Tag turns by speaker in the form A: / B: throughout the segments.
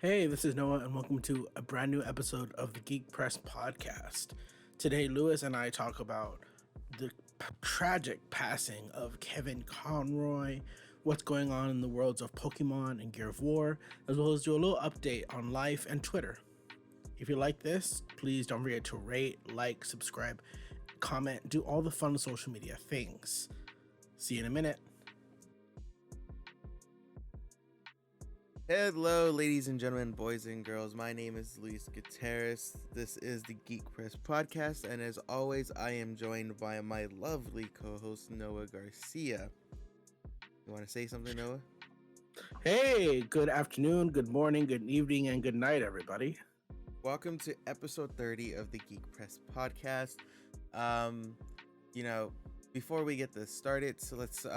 A: Hey, this is Noah, and welcome to a brand new episode of the Geek Press podcast. Today, Lewis and I talk about the tragic passing of Kevin Conroy, what's going on in the worlds of Pokemon and Gear of War, as well as do a little update on life and Twitter. If you like this, please don't forget to rate, like, subscribe, comment, do all the fun social media things. See you in a minute.
B: Hello, ladies and gentlemen, boys and girls. My name is Luis Gutierrez. This is the Geek Press podcast, and as always, I am joined by my lovely co-host Noah Garcia. You want to say something, Noah?
A: Hey, good afternoon, good morning, good evening, and good night, everybody.
B: Welcome to episode 30 of the Geek Press podcast. Before we get this started, so let's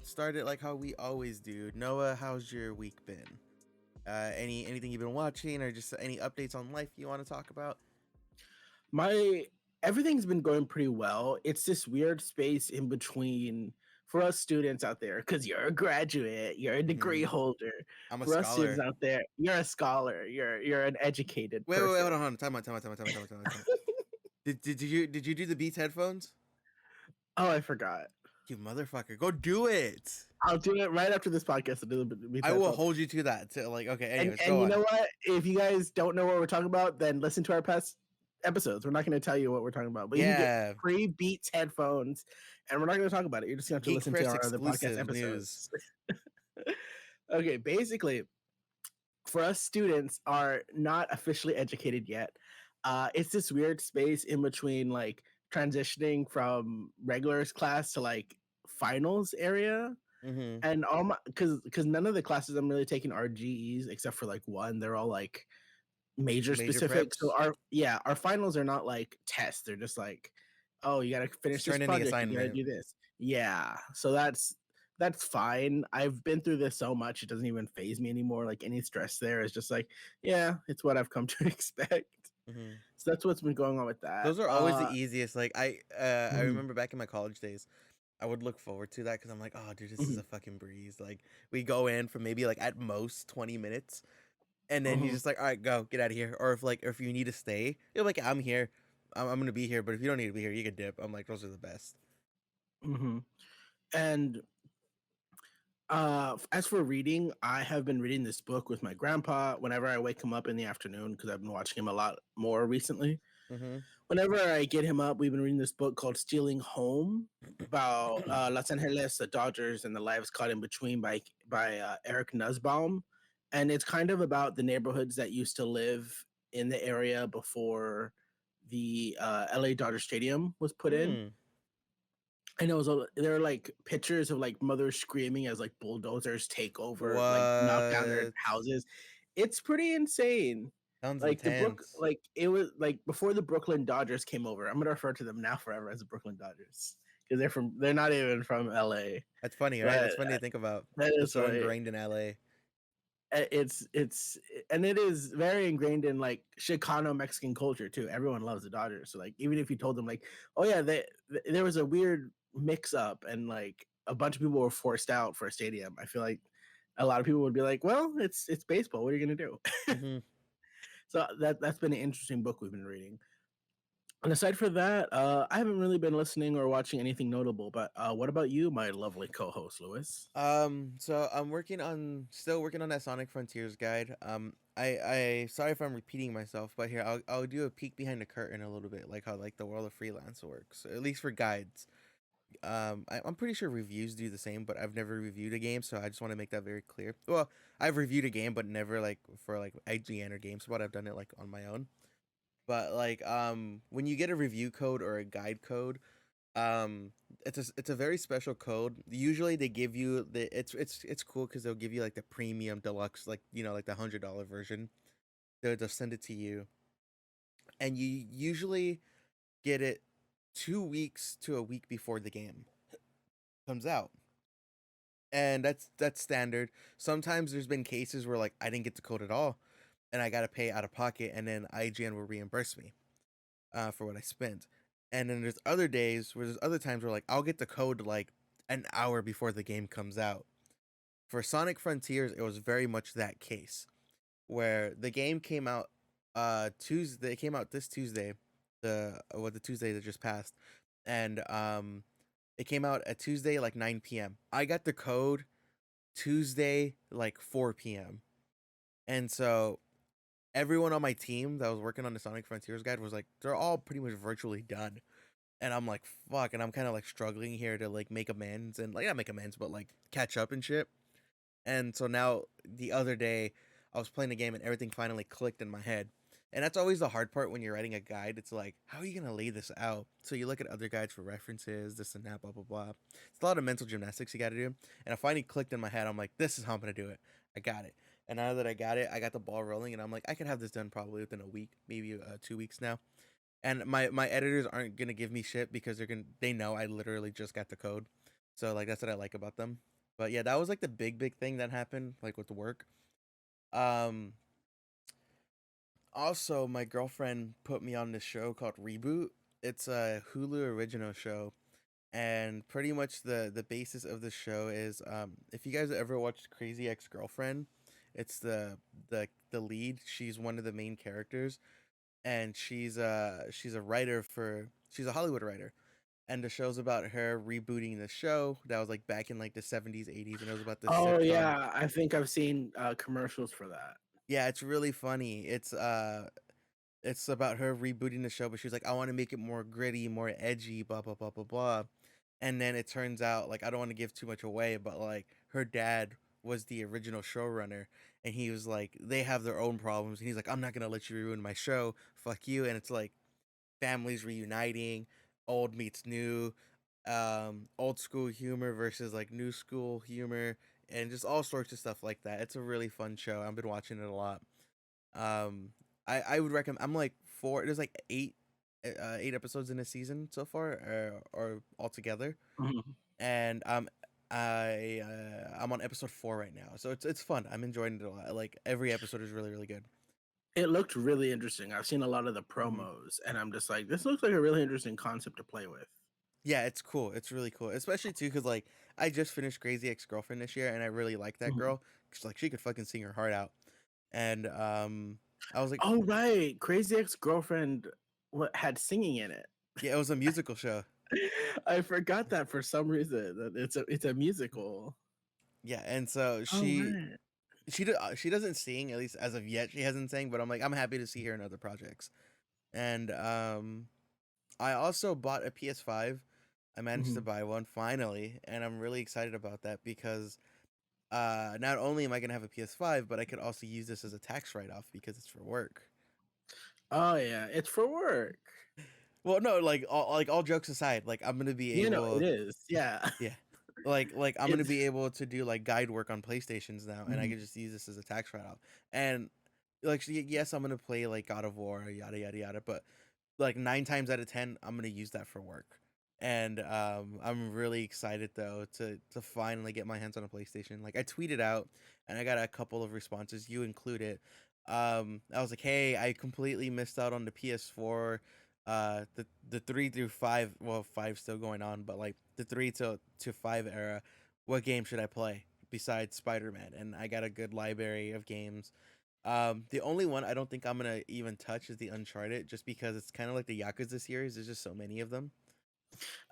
B: start it like how we always do. Noah, how's your week been? Anything you've been watching, or just any updates on life you want to talk about?
A: Everything's been going pretty well. It's this weird space in between for us students out there, because you're a graduate, you're a degree holder.
B: I'm a
A: For us students
B: scholar.
A: out there, you're a scholar, you're an educated
B: Wait,
A: person.
B: hold on. Time out. Did you do the Beats headphones?
A: Oh, I forgot.
B: You motherfucker, go do it.
A: I'll do it right after this podcast.
B: I will hold you to that. Anyways,
A: and
B: go
A: you
B: on.
A: know what? If you guys don't know what we're talking about, then listen to our past episodes. We're not going to tell you what we're talking about, but you can get free Beats headphones, and we're not going to talk about it. You're just going to have to listen to our other podcast episodes. Okay, basically, for us students are not officially educated yet. It's this weird space in between like transitioning from regulars class to like finals area. And all my because none of the classes I'm really taking are GEs except for like one. They're all like major specific.
B: Preps?
A: So our finals are not like tests. They're just like, oh, you gotta finish this
B: turn in the
A: project, you gotta
B: assignment.
A: do this. Yeah. So that's fine. I've been through this so much, it doesn't even phase me anymore. Like any stress there is just like, yeah, it's what I've come to expect. So that's what's been going on with that.
B: Those are always the easiest. Like I
A: mhm,
B: remember back in my college days, I would look forward to that because I'm like, oh, dude, this is a fucking breeze. Like we go in for maybe like at most 20 minutes, and then you just like, all right, go, get out of here. Or if you need to stay, you're like, I'm here, I'm gonna be here. But if you don't need to be here, you can dip. I'm like, those are the best.
A: And as for reading, I have been reading this book with my grandpa whenever I wake him up in the afternoon because I've been watching him a lot more recently. Whenever I get him up, we've been reading this book called Stealing Home about Los Angeles, the Dodgers, and the lives caught in between by Eric Nussbaum. And it's kind of about the neighborhoods that used to live in the area before the LA Dodger Stadium was put in. And there are like pictures of like mothers screaming as like bulldozers take over, like knock down their houses. It's pretty insane.
B: Sounds
A: Like
B: intense.
A: it was like before the Brooklyn Dodgers came over. I'm gonna refer to them now forever as the Brooklyn Dodgers because they're not even from LA.
B: That's funny, right? That's funny to think about.
A: That
B: It's
A: is
B: so
A: funny.
B: ingrained in LA.
A: And it is very ingrained in like Chicano Mexican culture too. Everyone loves the Dodgers. So like even if you told them like, oh yeah, there was a weird mix up and like a bunch of people were forced out for a stadium, I feel like a lot of people would be like, well, it's baseball. What are you gonna do? So that's been an interesting book we've been reading. And aside from that, I haven't really been listening or watching anything notable. But what about you, my lovely co-host, Lewis?
B: So I'm still working on that Sonic Frontiers guide. I sorry if I'm repeating myself, but here I'll do a peek behind the curtain a little bit, like how like the world of freelance works, at least for guides. I'm pretty sure reviews do the same, but I've never reviewed a game, so I just want to make that very clear. Well, I've reviewed a game, but never like for like IGN or GameSpot. I've done it like on my own. But like when you get a review code or a guide code, um it's a very special code. Usually they give you it's cool because they'll give you like the premium deluxe, like like the $100 version. They'll send it to you, and you usually get it 2 weeks to a week before the game comes out, and that's standard. Sometimes there's been cases where like I didn't get the code at all, and I gotta pay out of pocket, and then IGN will reimburse me for what I spent. And then there's other days where there's other times where like I'll get the code like an hour before the game comes out. For Sonic Frontiers, it was very much that case where the game came out Tuesday. It came out this Tuesday, the Tuesday that just passed, and it came out at Tuesday like 9 p.m. I got the code Tuesday like 4 p.m. And so everyone on my team that was working on the Sonic Frontiers guide was like, they're all pretty much virtually done. And I'm like, fuck, and I'm kind of like struggling here to like make amends and like not make amends, but like catch up and shit. And so now the other day I was playing the game and everything finally clicked in my head. And that's always the hard part when you're writing a guide. It's like, how are you gonna lay this out? So you look at other guides for references, this and that, blah blah blah. It's a lot of mental gymnastics you got to do. And I finally clicked in my head. I'm like, this is how I'm gonna do it. I got it. And now that I got it, I got the ball rolling, and I'm like, I can have this done probably within a week, maybe 2 weeks now. And my editors aren't gonna give me shit because they know I literally just got the code. So like that's what I like about them. But yeah, that was like the big thing that happened like with the work. Um Also, my girlfriend put me on this show called Reboot. It's a Hulu original show, and pretty much the basis of the show is if you guys ever watched Crazy Ex-Girlfriend, it's the lead. She's one of the main characters, and she's a writer for she's a Hollywood writer. And the show's about her rebooting the show that was like back in like the 70s, 80s, and it was about the
A: Oh
B: sitcom.
A: yeah, I think I've seen commercials for that.
B: Yeah, it's really funny. It's about her rebooting the show, but she's like, I want to make it more gritty, more edgy, blah blah blah blah blah. And then it turns out, like, I don't want to give too much away, but like her dad was the original showrunner, and he was like, they have their own problems, and he's like, I'm not gonna let you ruin my show, fuck you. And it's like families reuniting, old meets new, old school humor versus like new school humor, and just all sorts of stuff like that. It's a really fun show. I've been watching it a lot. Um, I would recommend. I'm like four. There's like eight episodes in a season so far, or altogether,
A: Mhm.
B: and I'm on episode 4 right now. So it's fun. I'm enjoying it a lot. Like every episode is really good.
A: It looked really interesting. I've seen a lot of the
B: Hmm.
A: promos, and I'm just like, this looks like a really interesting concept to play with.
B: Yeah, it's cool. It's really cool, especially too because like I just finished Crazy Ex-Girlfriend this year, and I really like that
A: Mhm.
B: girl because like she could fucking sing her heart out, and I was like,
A: Oh right, Crazy Ex-Girlfriend what had singing in it.
B: yeah, it was a musical show.
A: I forgot that for some reason that it's a musical.
B: Yeah, and so
A: Oh right.
B: she doesn't sing, at least as of yet. She hasn't sang, but I'm like I'm happy to see her in other projects. And I also bought a PS5. I managed to
A: Mhm.
B: buy one finally, and I'm really excited about that because not only am I gonna have a PS5, but I could also use this as a tax write-off because it's for work.
A: Oh yeah, it's for work.
B: Well, no, like all jokes aside, like I'm gonna be
A: You know it
B: able,
A: is. Yeah.
B: yeah, like I'm gonna
A: It's
B: be able to do like guide work on PlayStations now, and I
A: mhm.
B: can just use this as a tax write-off. And like, yes, I'm gonna play like God of War, yada yada yada, but like 9 times out of 10, I'm gonna use that for work. And I'm really excited though to finally get my hands on a PlayStation. Like I tweeted out, and I got a couple of responses, you included. I was like, hey, I completely missed out on the PS4, the 3 through 5. Well, 5 still going on, but like the 3 to 5 era. What game should I play besides Spider-Man? And I got a good library of games. The only one I don't think I'm gonna even touch is the Uncharted, just because it's kind of like the Yakuza series. There's just so many of them.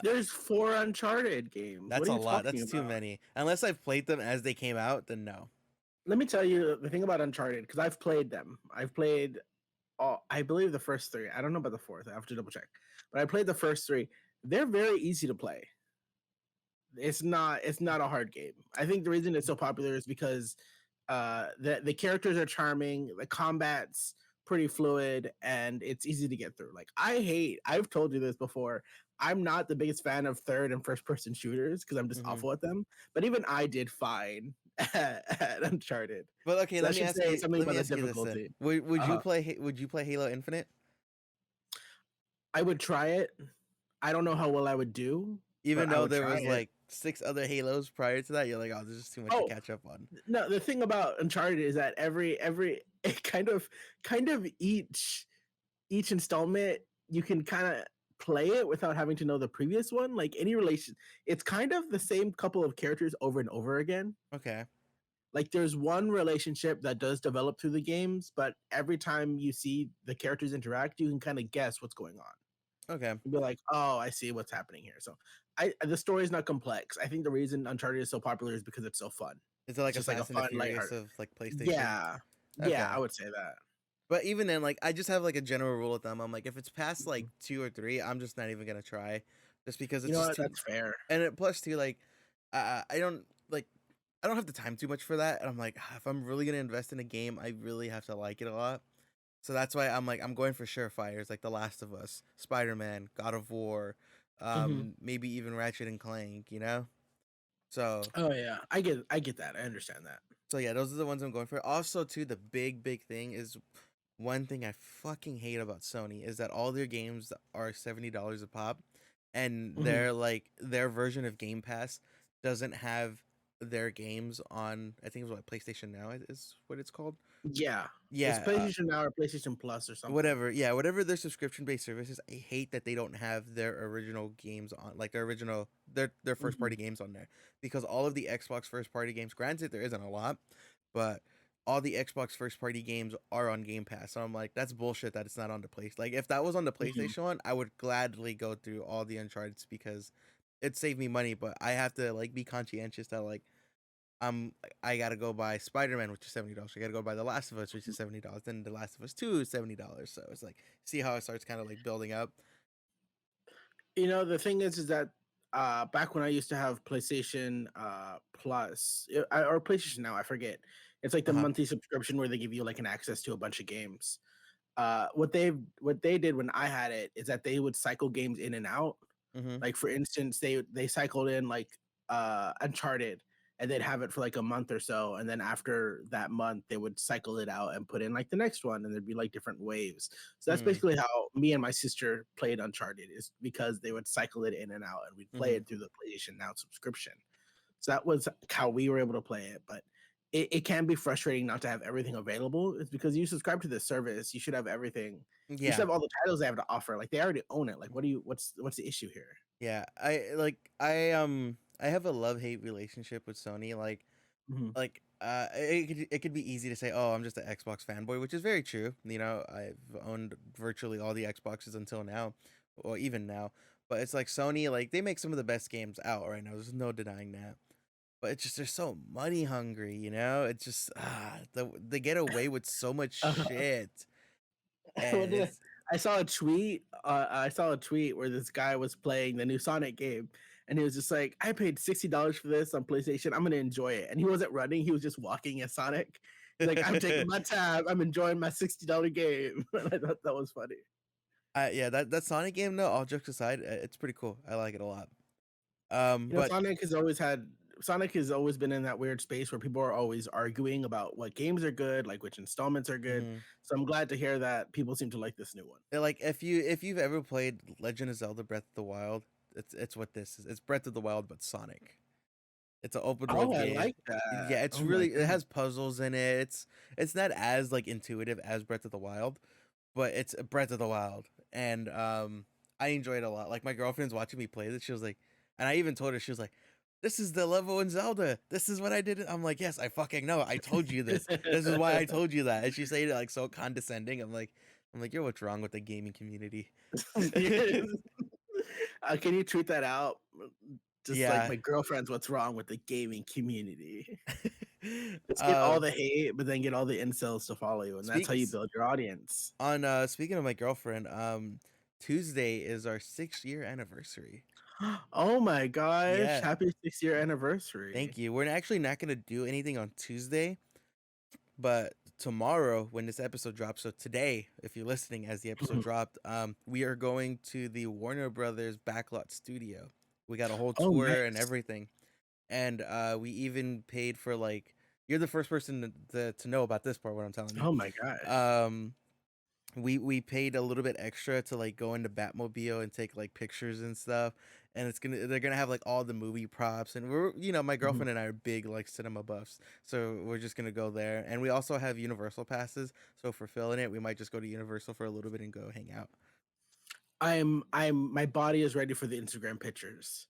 A: There's 4 Uncharted games. What
B: That's
A: are
B: a
A: you
B: lot.
A: talking
B: That's too
A: about?
B: many. Unless I've played them as they came out, then no.
A: Let me tell you the thing about Uncharted because I've played them. I've played all, I believe the first 3. I don't know about the fourth. I have to double check. But I played the first 3. They're very easy to play. It's not a hard game. I think the reason it's so popular is because the characters are charming, the combat's pretty fluid, and it's easy to get through. Like I've told you this before. I'm not the biggest fan of third and first person shooters because I'm just
B: Hmm.
A: awful at them. But even I did fine at Uncharted.
B: But okay,
A: So that
B: let me
A: should
B: ask
A: say
B: you.
A: something
B: Let
A: about
B: me
A: the
B: ask you this then.
A: difficulty.
B: Would you
A: Uh,
B: play? Would you play Halo Infinite?
A: I would try it. I don't know how well I would do, but
B: Even
A: I
B: though
A: would
B: there
A: try
B: was
A: it.
B: like 6 other Halos prior to that, you're like, oh, there's just too much to
A: Oh,
B: catch up on.
A: no, the thing about Uncharted is that every kind of each installment you can kind of play it without having to know the previous one. Like any relation, it's kind of the same couple of characters over and over again.
B: Okay.
A: Like there's one relationship that does develop through the games, but every time you see the characters interact, you can kind of guess what's going on.
B: Okay.
A: You'd be like, "Oh, I see what's happening here." So, the story is not complex. I think the reason Uncharted is so popular is because it's so fun.
B: Is it
A: It's
B: like a
A: just like a
B: Fast and the
A: fun,
B: Furious
A: lighthearted.
B: of like PlayStation?
A: Yeah, yeah,
B: Okay.
A: I would say that.
B: But even then, like I just have like a general rule of thumb. I'm like, if it's past like
A: Mhm.
B: 2 or 3, I'm just not even gonna try, just because
A: You
B: it's
A: know
B: just
A: what?
B: too.
A: That's fair.
B: And plus, too, like, I don't like, I don't have the time too much for that. And I'm like, if I'm really gonna invest in a game, I really have to like it a lot. So that's why I'm like, I'm going for surefires like The Last of Us, Spider Man, God of War,
A: Hmm.
B: maybe even Ratchet and Clank. You know. So
A: Oh yeah, I get that. I understand that.
B: so yeah, those are the ones I'm going for. Also, too, the big thing is one thing I fucking hate about Sony is that all their games are $70 a pop, and
A: Hmm.
B: their version of Game Pass doesn't have their games on. I think it's what PlayStation Now is what it's called.
A: Yeah, it's
B: Yeah,
A: PlayStation Now or PlayStation Plus or something.
B: whatever. Yeah, whatever their subscription based services. I hate that they don't have their original games on, like their original their first
A: Hmm.
B: party games on there, because all of the Xbox first party games. Granted, there isn't a lot, but all the Xbox first party games are on Game Pass. So I'm like, that's bullshit that it's not on the place. Like if that was on the
A: Hmm.
B: PlayStation one, I would gladly go through all the Uncharted because it saved me money. But I have to like be conscientious that like I'm I gotta go buy Spider Man, which is $70. I gotta go buy The Last of Us, which is $70. Then The Last of Us 2 is $70. So it's like, see how it starts kind of like building up.
A: You know, the thing is that back when I used to have PlayStation Plus or PlayStation Now, I forget. It's like
B: Uh
A: the
B: huh.
A: monthly subscription where they give you like an access to a bunch of games. What they did when I had it is that they would cycle games in and out.
B: Mm-hmm.
A: Like for instance, they cycled in like Uncharted and they'd have it for like a month or so, and then after that month they would cycle it out and put in like the next one, and there'd be like different waves. So that's
B: Mm-hmm.
A: basically how me and my sister played Uncharted, is because they would cycle it in and out and we'd play
B: Mm-hmm.
A: it through the PlayStation Now subscription. So that was how we were able to play it. But it can be frustrating not to have everything available. It's because you subscribe to the service, you should have everything. You should
B: Yeah.
A: have all the titles they have to offer. Like they already own it. Like what's the issue here?
B: Yeah. I have a love hate relationship with Sony.
A: Mhm,
B: It could be easy to say, oh, I'm just an Xbox fanboy, which is very true. You know, I've owned virtually all the Xboxes until now, or even now. But it's like Sony, like they make some of the best games out right now. There's no denying that. But it's just they're so money hungry, you know. It's just they get away with so much
A: uh-huh.
B: shit,
A: What
B: and
A: did
B: it's
A: I saw a tweet where this guy was playing the new Sonic game, and he was just like, "I paid $60 for this on PlayStation. I'm gonna enjoy it." And he wasn't running; he was just walking as Sonic. He's like, "I'm taking my time. I'm enjoying my $60 game." And I thought that was funny.
B: yeah, that Sonic game though. All jokes aside, it's pretty cool. I like it a lot.
A: You know,
B: But
A: Sonic has always been in that weird space where people are always arguing about what games are good, like which installments are good.
B: mhm.
A: So I'm glad to hear that people seem to like this new one.
B: Like if you've ever played Legend of Zelda Breath of the Wild, it's what this is. It's Breath of the Wild but Sonic. It's an open
A: Oh,
B: world
A: I
B: game.
A: like that.
B: Yeah, it's
A: Oh my
B: really it
A: goodness.
B: has puzzles in it. It's not as like intuitive as Breath of the Wild, but it's Breath of the Wild, and I enjoy it a lot. Like my girlfriend's watching me play this, she was like, and I even told her, she was like, "This is the level in Zelda. This is what I did." I'm like, "Yes, I fucking know. I told you this. This is why I told you that." And she said it like so condescending. I'm like, "You're what's wrong with the gaming community."
A: Yes. Can you tweet that out? Just like
B: Yeah.
A: my girlfriend's what's wrong with the gaming community. Let's get all
B: um,
A: the hate, but then get all the incels to follow you, and that's how
B: speak
A: you build your audience.
B: on speaking of my girlfriend, Tuesday is our 6 year anniversary.
A: Oh my gosh!
B: Yeah.
A: Happy 6 year anniversary.
B: Thank you. We're actually not gonna do anything on Tuesday, but tomorrow when this episode drops, so today, if you're listening as the episode
A: Mhm.
B: dropped, we are going to the Warner Brothers backlot studio. We got a whole
A: Oh,
B: tour and
A: nice.
B: everything. And we even paid for like you're the first person to know about this part, what I'm telling you.
A: Oh my gosh.
B: Um we paid a little bit extra to like go into Batmobile and take like pictures and stuff. And they're gonna have like all the movie props, and we're my
A: Mhm.
B: girlfriend and I are big like cinema buffs, so we're just gonna go there. And we also have Universal passes, so if we're feeling it, we might just go to Universal for a little bit and go hang out.
A: My body is ready for the Instagram pictures.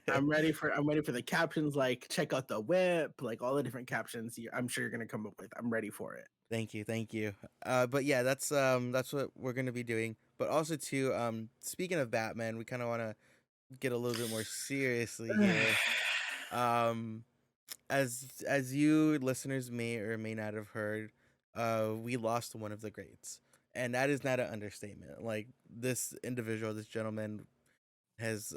A: I'm ready for the captions, like check out the whip, like all the different captions I'm sure you're gonna come up with. I'm ready for it.
B: Thank you, thank you. But yeah, that's what we're gonna be doing. But also too, speaking of Batman, we kind of want to get a little bit more seriously here. Um, as you listeners may or may not have heard, we lost one of the greats, and that is not an understatement. Like this individual, this gentleman, has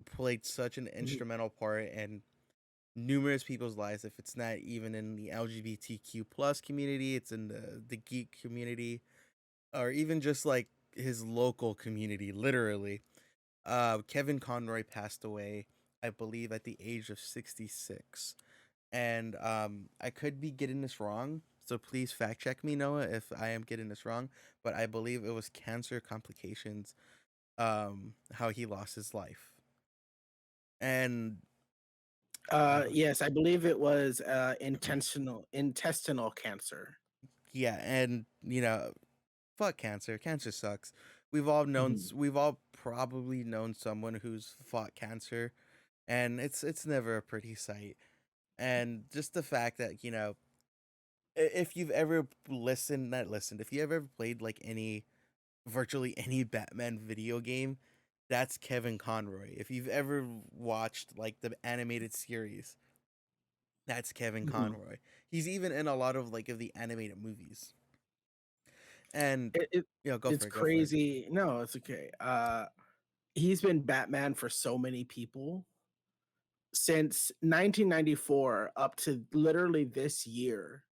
B: played such an instrumental part in numerous people's lives. If it's not even in the LGBTQ plus community, it's in the geek community, or even just like his local community. Literally, Kevin Conroy passed away, I believe, at the age of 66. And I could be getting this wrong, so please fact check me, Noah, if I am getting this wrong. But I believe it was cancer complications, how he lost his life. And
A: Yes, I believe it was intestinal cancer.
B: yeah, and fuck cancer. Cancer sucks. We've all probably known someone who's fought cancer, and it's never a pretty sight. And just the fact that if you've ever if you ever played like virtually any Batman video game, that's Kevin Conroy. If you've ever watched like the animated series, that's Kevin
A: Mhm.
B: Conroy. He's even in a lot of like of the animated movies. And
A: It, it
B: go
A: it's
B: for it, go for it.
A: crazy. No, it's okay. He's been Batman for so many people since 1994 up to literally this year.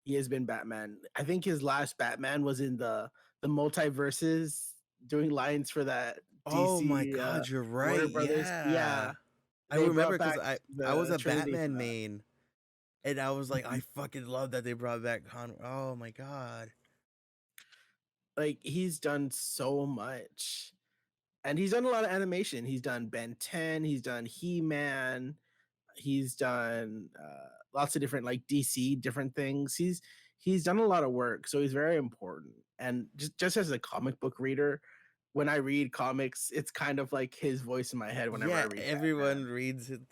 A: He has been Batman. I think his last Batman was in the multiverses, doing lines for that
B: Oh my
A: DC
B: god, you're
A: Warner
B: right.
A: Brothers.
B: Yeah.
A: Yeah,
B: I
A: they
B: remember
A: brought
B: because
A: back
B: I was
A: the
B: a
A: Trinity for
B: Batman
A: that.
B: main, and I was like, I
A: Mhm.
B: fucking love that they brought back Con. Oh my god.
A: Like he's done so much, and he's done a lot of animation. He's done Ben 10. He's done He Man. He's done lots of different like DC different things. He's done a lot of work, so he's very important. And just as a comic book reader, when I read comics, it's kind of like his voice in my head whenever I
B: Yeah,
A: read
B: everyone reads it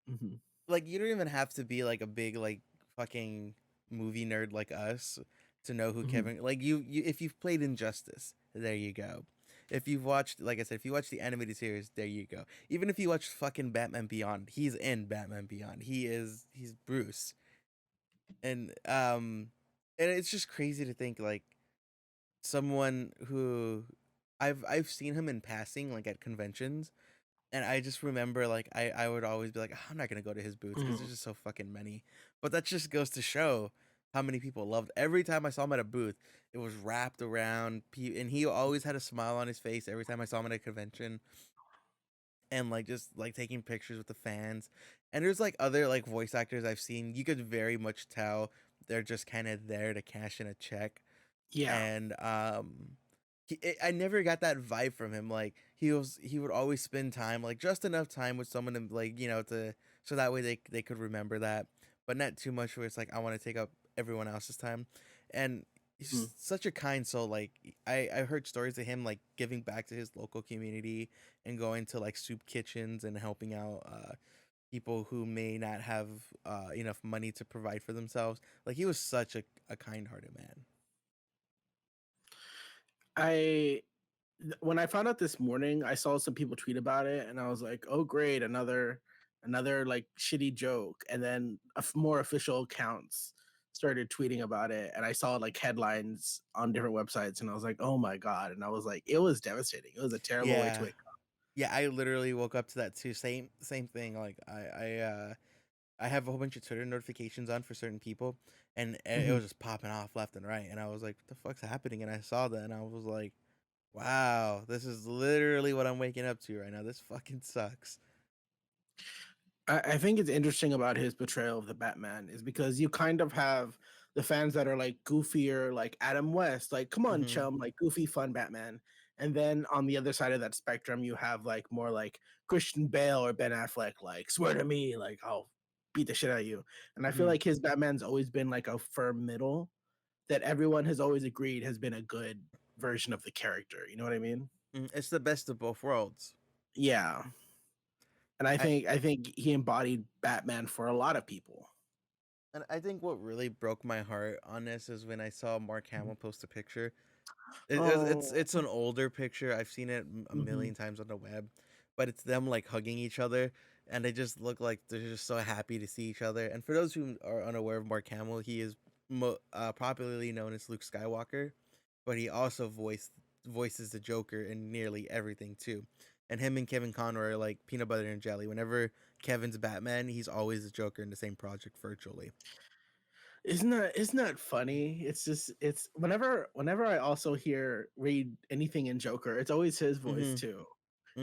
A: Batman.
B: like you don't even have to be like a big like fucking movie nerd like us to know who
A: Hmm.
B: Kevin like you if you've played Injustice, there you go. If you've watched like I said, if you watch the animated series, there you go. Even if you watch fucking Batman Beyond, he's in Batman Beyond. He's Bruce. And and it's just crazy to think like someone who I've seen him in passing like at conventions, and I just remember like I would always be like, "Oh, I'm not gonna go to his booth because
A: Hmm.
B: there's just so fucking many." But that just goes to show how many people loved. Every time I saw him at a booth, it was wrapped around, and he always had a smile on his face every time I saw him at a convention, and like just like taking pictures with the fans. And there's like other like voice actors I've seen. You could very much tell they're just kind of there to cash in a check.
A: Yeah.
B: And I never got that vibe from him. Like he would always spend time, like just enough time with someone to like to so that way they could remember that, but not too much where it's like I want to take up everyone else's time. And he's
A: Mhm.
B: just such a kind soul. Like I heard stories of him like giving back to his local community and going to like soup kitchens and helping out people who may not have enough money to provide for themselves. Like he was such a kind-hearted man.
A: I when I found out this morning, I saw some people tweet about it, and I was like, "Oh, great, another like shitty joke." And then more official accounts started tweeting about it, and I saw like headlines on different websites, and I was like, "Oh my god!" And I was like, "It was devastating. It was a terrible way to
B: Yeah.
A: wake up."
B: Yeah, I literally woke up to that too. Same thing. Like I have a whole bunch of Twitter notifications on for certain people, and it
A: Mhm.
B: was just popping off left and right. And I was like, "What the fuck's happening?" And I saw that, and I was like, "Wow, this is literally what I'm waking up to right now. This fucking sucks."
A: I think it's interesting about his portrayal of the Batman is because you kind of have the fans that are like goofier, like Adam West, like come on,
B: Mm-hmm.
A: chum, like goofy, fun Batman. And then on the other side of that spectrum, you have like more like Christian Bale or Ben Affleck, like swear to me, like I'll beat the shit out of you. And I feel
B: Mm-hmm.
A: like his Batman's always been like a firm middle that everyone has always agreed has been a good version of the character. You know what I mean?
B: It's the best of both worlds.
A: Yeah. And
B: I
A: I think he embodied Batman for a lot of people.
B: and I think what really broke my heart on this is when I saw Mark
A: Mhm.
B: Hamill post a picture.
A: Oh.
B: It's an older picture. I've seen it a
A: Mhm.
B: million times on the web, but it's them like hugging each other, and they just look like they're just so happy to see each other. And for those who are unaware of Mark Hamill, he is popularly known as Luke Skywalker, but he also voices the Joker in nearly everything too. And him and Kevin Conroy are like peanut butter and jelly. Whenever Kevin's Batman, he's always the Joker in the same project virtually.
A: Isn't that funny? It's just it's whenever I also read anything in Joker, it's always his voice
B: Mhm.
A: too.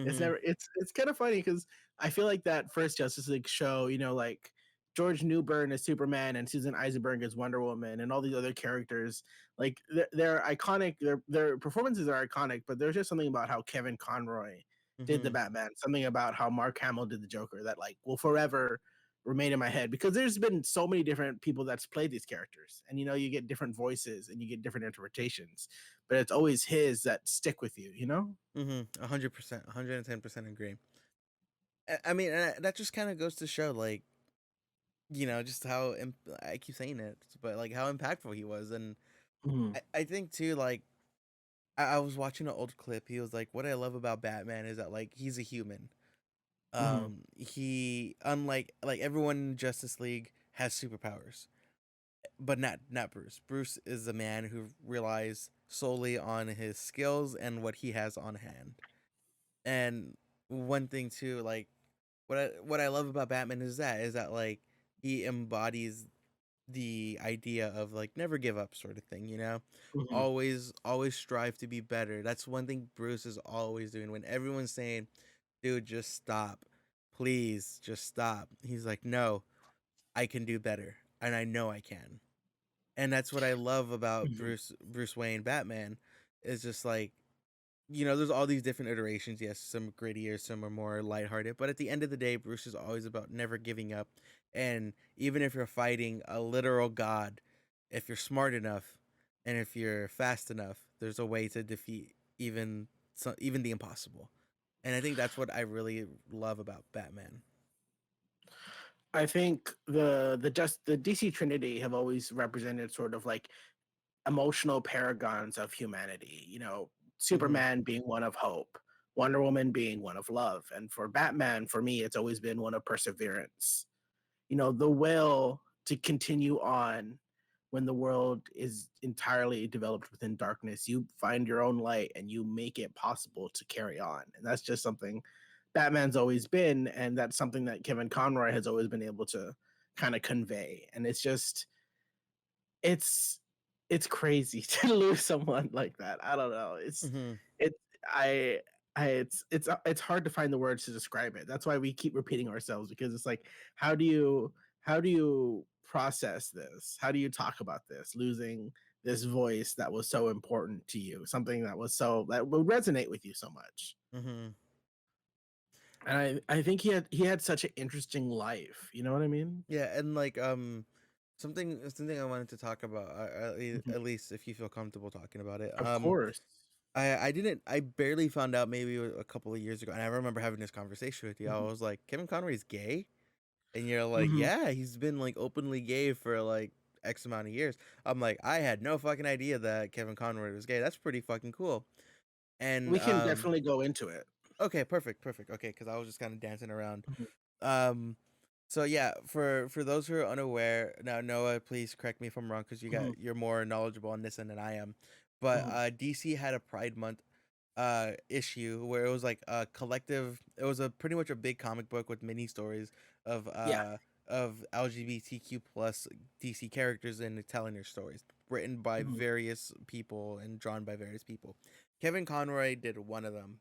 A: It's
B: Mhm.
A: never it's kind of funny because I feel like that first Justice League show, you know, like George Newbern as Superman and Susan Eisenberg as Wonder Woman and all these other characters, like they're iconic. Their performances are iconic, but there's just something about how Kevin Conroy did the
B: Mhm.
A: Batman, something about how Mark Hamill did the Joker that like will forever remain in my head because there's been so many different people that's played these characters, and you know you get different voices and you get different interpretations, but it's always his that stick with you, you know.
B: 100%, 110% agree. I mean, that just kind of goes to show, like, just how I keep saying it, but like how impactful he was, and
A: Mhm,
B: I think too, like, I was watching an old clip. He was like, "What I love about Batman is that like he's a human.
A: mhm,
B: He unlike everyone in Justice League has superpowers, but not Bruce. Bruce is a man who relies solely on his skills and what he has on hand. And one thing too, like what I love about Batman is that like he embodies the idea of like never give up sort of thing, you know?
A: mhm,
B: Always strive to be better. That's one thing Bruce is always doing when everyone's saying, "Dude, just stop. Please, just stop." He's like, "No, I can do better and I know I can." And that's what I love about
A: mhm,
B: Bruce Wayne Batman is just like there's all these different iterations. Yes, some are grittier, some are more lighthearted. But at the end of the day, Bruce is always about never giving up. And even if you're fighting a literal god, if you're smart enough and if you're fast enough, there's a way to defeat even the impossible. And I think that's what I really love about Batman.
A: I think the DC Trinity have always represented sort of like emotional paragons of humanity, you know,
B: Mm-hmm.
A: Superman being one of hope, Wonder Woman being one of love, and for Batman, for me, it's always been one of perseverance. You know, the will to continue on when the world is entirely developed within darkness. You find your own light and you make it possible to carry on. And that's just something Batman's always been. And that's something that Kevin Conroy has always been able to kind of convey. And it's just, it's, it's crazy to lose someone like that. I don't know.
B: Mm-hmm.
A: It, I, it's hard to find the words to describe it. That's why we keep repeating ourselves because it's like, how do you how do you process this? How do you talk about this? Losing this voice that was so important to you, something that would resonate with you so much.
B: Mm-hmm.
A: And I think he had such an interesting life. You know what I mean?
B: Yeah, and like something I wanted to talk about,
A: Mhm.
B: at least if you feel comfortable talking about it.
A: Of course.
B: I barely found out maybe a couple of years ago, and I remember having this conversation with you. I
A: Mhm.
B: was like, Kevin Conroy's gay, and you're like,
A: Mhm.
B: yeah, he's been like openly gay for like X amount of years. I'm like, I had no fucking idea that Kevin Conroy was gay. That's pretty fucking cool. And
A: We can definitely go into it.
B: okay, perfect. Okay, because I was just kind of dancing around.
A: Mhm.
B: Um, so yeah, for those who are unaware, now Noah, please correct me if I'm wrong because
A: Mhm.
B: you're more knowledgeable on this than I am. But
A: Mhm.
B: DC had a Pride Month issue where it was like a collective. It was a pretty much a big comic book with mini stories of
A: Yeah.
B: uh of LGBTQ plus DC characters and telling their stories, written by
A: Mhm.
B: various people and drawn by various people. Kevin Conroy did one of them,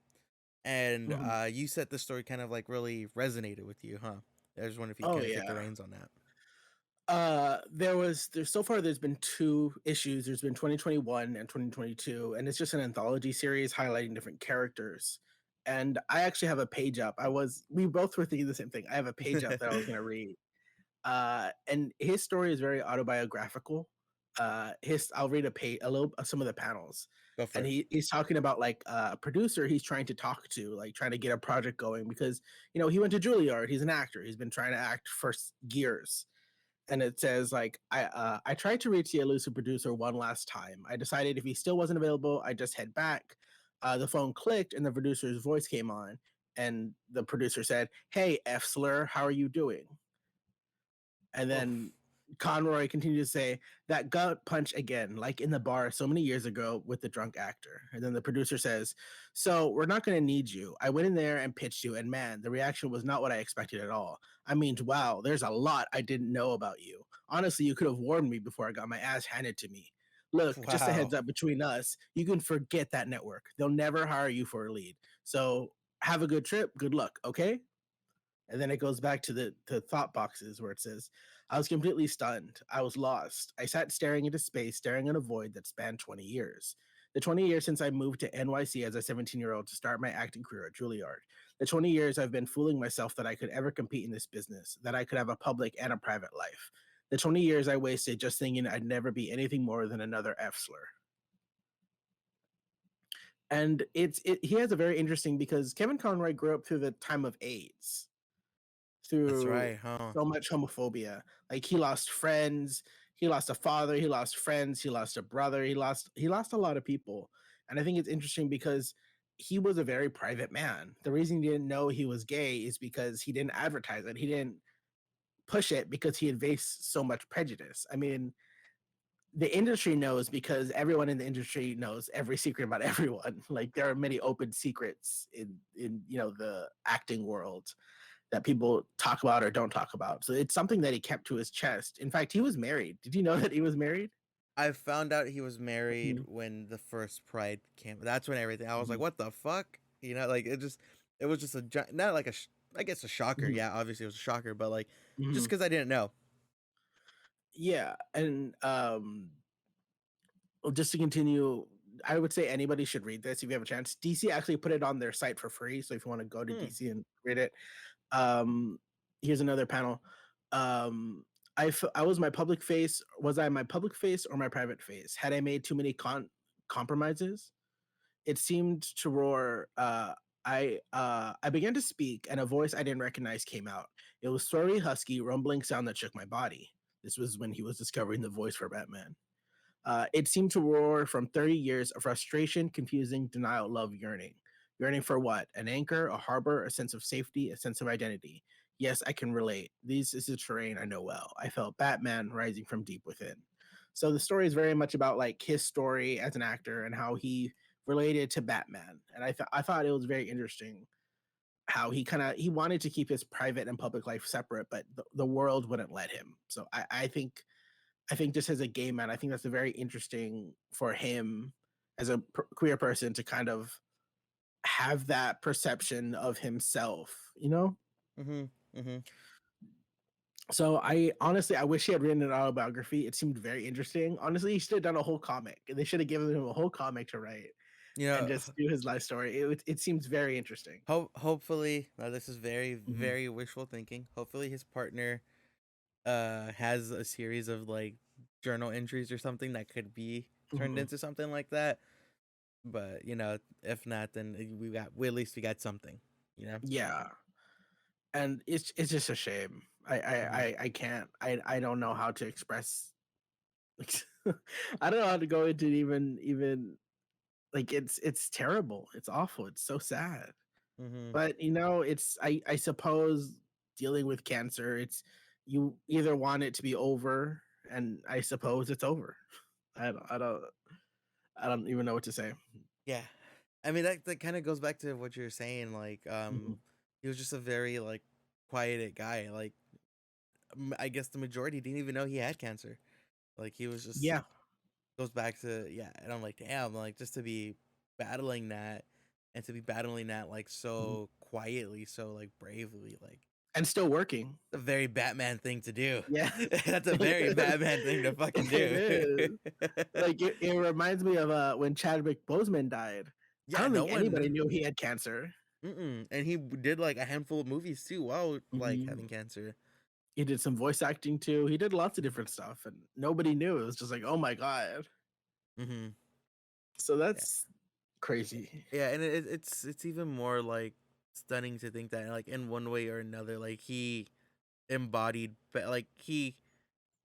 B: and
A: Mhm.
B: you said the story kind of like really resonated with you, huh? I just wonder if you
A: Oh
B: kind of take the
A: yeah.
B: reins on that.
A: There's so far there's been two issues. There's been 2021 and 2022, and it's just an anthology series highlighting different characters. And I actually have a page up. We both were thinking the same thing. I have a page up that I was gonna read. And his story is very autobiographical. his I'll read a little some of the panels.
B: Go for
A: And
B: it.
A: he's talking about like a producer he's trying to talk to, like trying to get a project going because he went to Juilliard. He's an actor. He's been trying to act for years. And it says like I tried to reach the elusive producer one last time. I decided if he still wasn't available, I just head back. The phone clicked and the producer's voice came on, and the producer said, "Hey, F slur, how are you doing?" And then
B: Oof.
A: Conroy continued to say, "That gut punch again, like in the bar so many years ago with the drunk actor." And then the producer says, "So we're not going to need you. I went in there and pitched you, and man, the reaction was not what I expected at all. I mean, wow, there's a lot I didn't know about you. Honestly, you could have warned me before I got my ass handed to me. Look, just a
B: Wow.
A: heads up between us, you can forget that network. They'll never hire you for a lead. So have a good trip. Good luck, okay?" And then it goes back to the thought boxes where it says, "I was completely stunned. I was lost. I sat staring into space, staring at a void that spanned 20 years. The 20 years since I moved to NYC as a 17-year-old to start my acting career at Juilliard. The 20 years I've been fooling myself that I could ever compete in this business, that I could have a public and a private life. The 20 years I wasted just thinking I'd never be anything more than another F slur." And he has a very interesting because Kevin Conroy grew up through the time of AIDS,
B: That's
A: through
B: right, huh?
A: so much homophobia. Like he lost friends, he lost a father, he lost friends, he lost a brother, he lost a lot of people. And I think it's interesting because he was a very private man. The reason he didn't know he was gay is because he didn't advertise it. He didn't push it because he had faced so much prejudice. I mean, the industry knows because everyone in the industry knows every secret about everyone. Like there are many open secrets in the acting world that people talk about or don't talk about. So it's something that he kept to his chest. In fact, he was married. Did you know that he was married?
B: I found out he was married
A: Mhm,
B: when the first Pride came. That's when everything. I was like,
A: mhm,
B: "What the fuck?" Like it was just not like I guess a shocker.
A: mhm,
B: Yeah, obviously it was a shocker, but like just
A: mhm.
B: because I didn't know.
A: Yeah, and well, just to continue, I would say anybody should read this if you have a chance. DC actually put it on their site for free, so if you want to go to
B: Hmm.
A: DC and read it, um, here's another panel. I was my public face. Was I my public face or my private face? Had I made too many compromises? It seemed to roar. I began to speak, and a voice I didn't recognize came out. It was sorry, husky, rumbling sound that shook my body. This was when he was discovering the voice for Batman. It seemed to roar from 30 years of frustration, confusing, denial, love, yearning. Yearning for what? An anchor, a harbor, a sense of safety, a sense of identity. Yes, I can relate. This is a terrain I know well. I felt Batman rising from deep within. So the story is very much about like his story as an actor and how he related to Batman. And I thought it was very interesting how he wanted to keep his private and public life separate, but the world wouldn't let him. So I think just as a gay man, I think that's a very interesting for him as a queer person to kind of have that perception of himself.
B: Mm-hmm. Mm-hmm.
A: So I honestly, I wish he had written an autobiography. It seemed very interesting. Honestly, he should have done a whole comic. They should have given him a whole comic to write
B: You
A: and
B: know,
A: just do his life story. It seems very interesting.
B: hopefully, now this is very
A: Mhm,
B: very wishful thinking. Hopefully, his partner has a series of like journal entries or something that could be turned
A: mhm.
B: into something like that. But if not, then we at least we got something. You know.
A: Yeah, and it's just a shame. I I
B: Hmm.
A: I, I can't. I don't know how to express. I don't know how to go into even like it's terrible. It's awful. It's so sad.
B: Hmm.
A: But it's I suppose dealing with cancer, it's you either want it to be over, and I suppose it's over. I don't even know what to say.
B: Yeah, I mean that kind of goes back to what you're saying. Like,
A: Mhm.
B: he was just a very like quieted guy. Like, I guess the majority didn't even know he had cancer. Like, he was just
A: Yeah.
B: goes back to yeah, and I'm like, damn, like just to be battling that and to be battling that like
A: Mhm.
B: so quietly, so like bravely, like
A: And still working.
B: a very Batman thing to do.
A: Yeah.
B: That's a very Batman thing to fucking
A: It
B: do.
A: is. Like it reminds me of when Chadwick Boseman died. I
B: Yeah,
A: don't
B: no
A: think anybody
B: one.
A: knew he had cancer.
B: Mm-mm. And he did like a handful of movies too while like
A: Mhm.
B: having cancer.
A: He did some voice acting too. He did lots of different stuff, and nobody knew. It was just like, oh my god.
B: Mm-hmm.
A: So
B: Yeah,
A: that's crazy.
B: yeah, and it's even more like stunning to think that like in one way or another, like he embodied, but like he,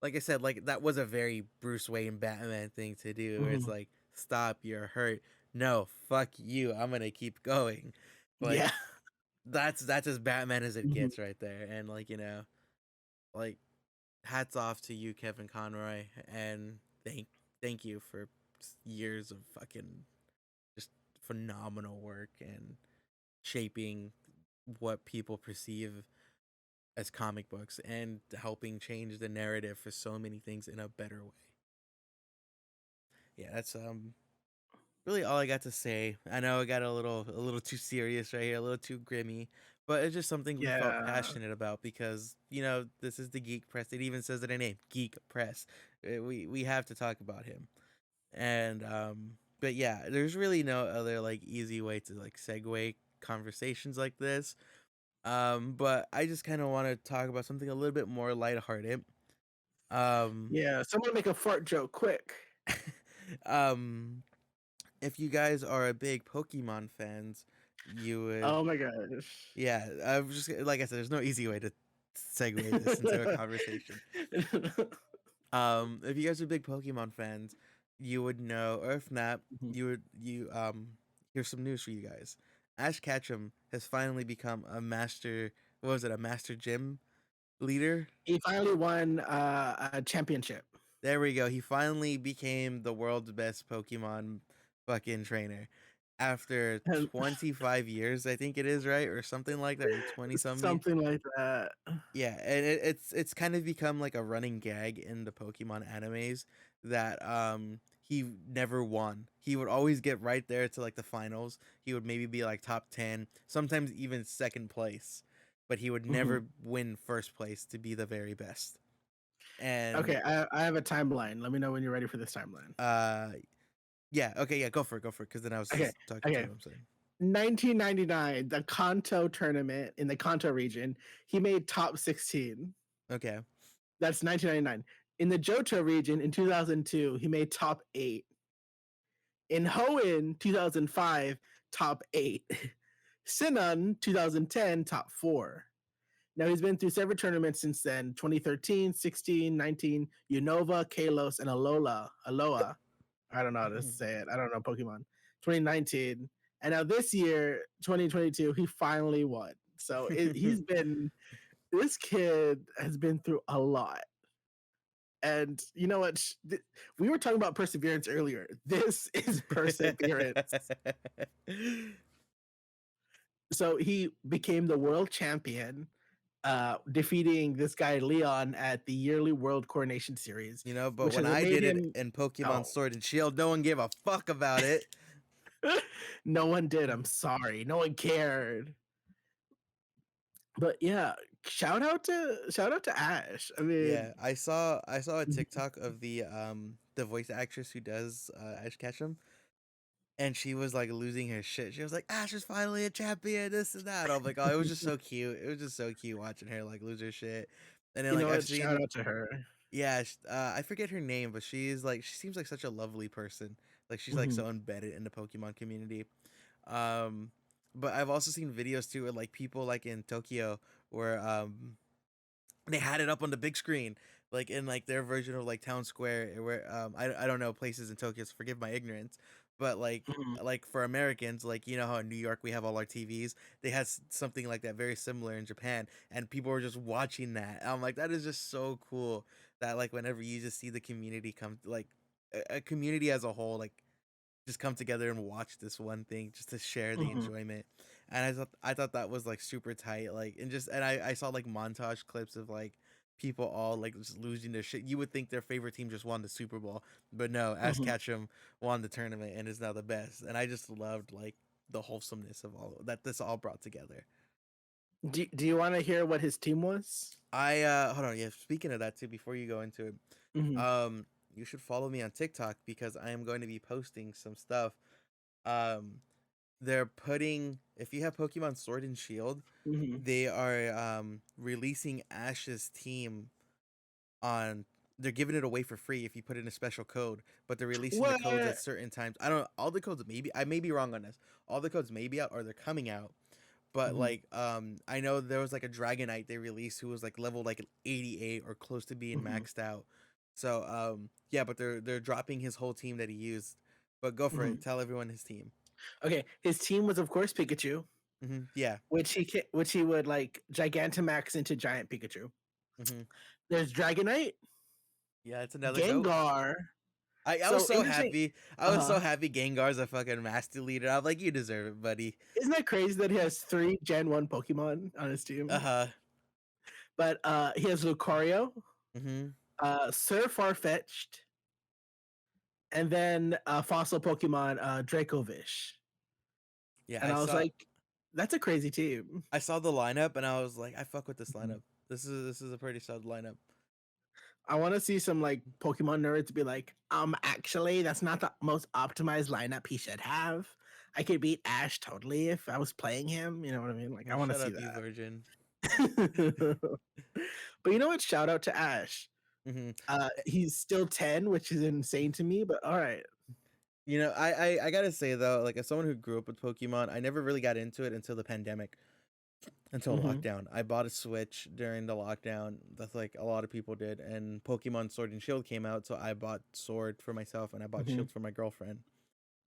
B: like I said, like that was a very Bruce Wayne Batman thing to do. Where it's
A: Mhm.
B: like, stop, you're hurt. No, fuck you. I'm gonna keep going. Like
A: Yeah.
B: that's as Batman as it
A: Mhm.
B: gets right there. And like like hats off to you, Kevin Conroy, and thank you for years of fucking just phenomenal work and shaping what people perceive as comic books and helping change the narrative for so many things in a better way. Yeah, that's really all I got to say. I know I got a little too serious right here, a little too grimy, but it's just something we felt
A: Yeah.
B: passionate about because this is the Geek Press. It even says it in name, Geek Press. We have to talk about him, and but yeah, there's really no other like easy way to like segue conversations like this. But I just kind of want to talk about something a little bit more lighthearted. Um,
A: Yeah. Someone make a fart joke quick.
B: um, if you guys are a big Pokemon fans, you would,
A: Oh my gosh.
B: yeah. I'm just like I said, there's no easy way to segue this into a conversation. If you guys are big Pokemon fans, you would know, or if not,
A: Mhm.
B: you here's some news for you guys. Ash Ketchum has finally become a master. What was it? A master gym leader.
A: He finally won a championship.
B: There we go. He finally became the world's best Pokemon fucking trainer after
A: And
B: 25 years, I think it is, right? Or something like that, or 20 something.
A: something like that.
B: Yeah, and it's kind of become like a running gag in the Pokemon animes that he never won. He would always get right there to like the finals. He would maybe be like top 10, sometimes even second place, but he would
A: Mhm.
B: never win first place to be the very best. And
A: Okay, I have a timeline. Let me know when you're ready for this timeline.
B: uh yeah, okay, yeah, go for it cuz then I was
A: Okay,
B: just talking too,
A: okay.
B: I'm saying.
A: 1999, the Kanto tournament in the Kanto region, he made top 16.
B: Okay.
A: That's 1999. In the Johto region in 2002, he made top 8. In Hoenn 2005, top 8. Sinnoh 2010, top 4. Now he's been through several tournaments since then: 2013, 16, 19, Unova, Kalos, and Alola. I don't know how to say it. I don't know Pokemon. 2019. And now this year, 2022, he finally won. So he's been, this kid has been through a lot. And you know what? We were talking about perseverance earlier. This is perseverance. So he became the world champion, defeating this guy Leon at the yearly World Coronation Series,
B: But
A: which
B: when
A: has
B: I
A: made
B: did it
A: him
B: in Pokemon
A: oh,
B: Sword and Shield, no one gave a fuck about it.
A: no one did. I'm sorry, no one cared. But yeah, shout out to Ash. I mean,
B: Yeah, I saw a
A: mhm,
B: TikTok of the voice actress who does Ash Ketchum, and she was like losing her shit. She was like, "Ash is finally a champion, this and that." I'm like, "Oh, it was just so cute. It was just so cute watching her like lose her shit." And then
A: you
B: like
A: know
B: I've
A: what? Shout
B: seen,
A: out to her.
B: yeah, I forget her name, but she seems like such a lovely person. Like she's like
A: Mhm,
B: so embedded in the Pokemon community. Um, but I've also seen videos too, where like people like in Tokyo where they had it up on the big screen like in like their version of like town square where I don't know places in Tokyo, so forgive my ignorance, but
A: mhm,
B: like for Americans, like how in New York we have all our TVs, they had something like that very similar in Japan, and people were just watching that. I'm like, that is just so cool that like whenever you just see the community come like a community as a whole like just come together and watch this one thing just to share the
A: mhm,
B: enjoyment. And I thought that was like super tight. Like and I saw like montage clips of like people all like just losing their shit. You would think their favorite team just won the Super Bowl, but no, Ash
A: mhm.
B: Ketchum won the tournament and is now the best. And I just loved like the wholesomeness of all that this all brought together.
A: Do you want to hear what his team was?
B: I hold on, yeah, speaking of that too, before you go into it,
A: Mhm.
B: um you should follow me on TikTok because I am going to be posting some stuff. Um they're putting, if you have Pokemon Sword and Shield,
A: Hmm.
B: they are releasing Ash's team on, they're giving it away for free if you put in a special code, but they're releasing the
A: What?
B: codes at certain times. I don't know, all the codes, maybe I may be wrong on this. All the codes may be out or they're coming out. But
A: Hmm.
B: like I know there was like a Dragonite they released who was like level like 88 or close to being
A: Hmm.
B: maxed out. So yeah, but they're dropping his whole team that he used. But go for
A: Hmm.
B: it. Tell everyone his team.
A: Okay, his team was of course Pikachu,
B: Yeah.
A: which he would like Gigantamax into Giant Pikachu.
B: hmm
A: There's Dragonite,
B: Yeah, it's another goat.
A: Gengar.
B: I was
A: So
B: so
A: interesting.
B: happy. I was so happy Gengar's a fucking master leader. I'm like, you deserve it, buddy.
A: Isn't that crazy that he has 3 Gen 1 Pokemon on his team?
B: Uh-huh.
A: But he has Lucario,
B: hmm
A: Sir Farfetch'd, and then fossil Pokemon Dracovish.
B: Yeah,
A: And I was like, that's a crazy team.
B: I saw the lineup and I was like, I fuck with this
A: Mhm.
B: lineup. This is a pretty solid lineup.
A: I want to see some like Pokemon nerds be like, actually, that's not the most optimized lineup he should have. I could beat Ash totally if I was playing him. You know what I mean? Like, I
B: Oh,
A: want to
B: shut
A: see
B: up, you virgin.
A: that. But you know what? Shout out to Ash.
B: hmm
A: He's still 10, which is insane to me, but all right.
B: You know, I gotta say though, like as someone who grew up with Pokemon, I never really got into it until the pandemic, until
A: Mm-hmm.
B: lockdown. I bought a Switch during the lockdown. That's like a lot of people did, and Pokemon Sword and Shield came out, so I bought Sword for myself and I bought
A: Mm-hmm.
B: Shield for my girlfriend.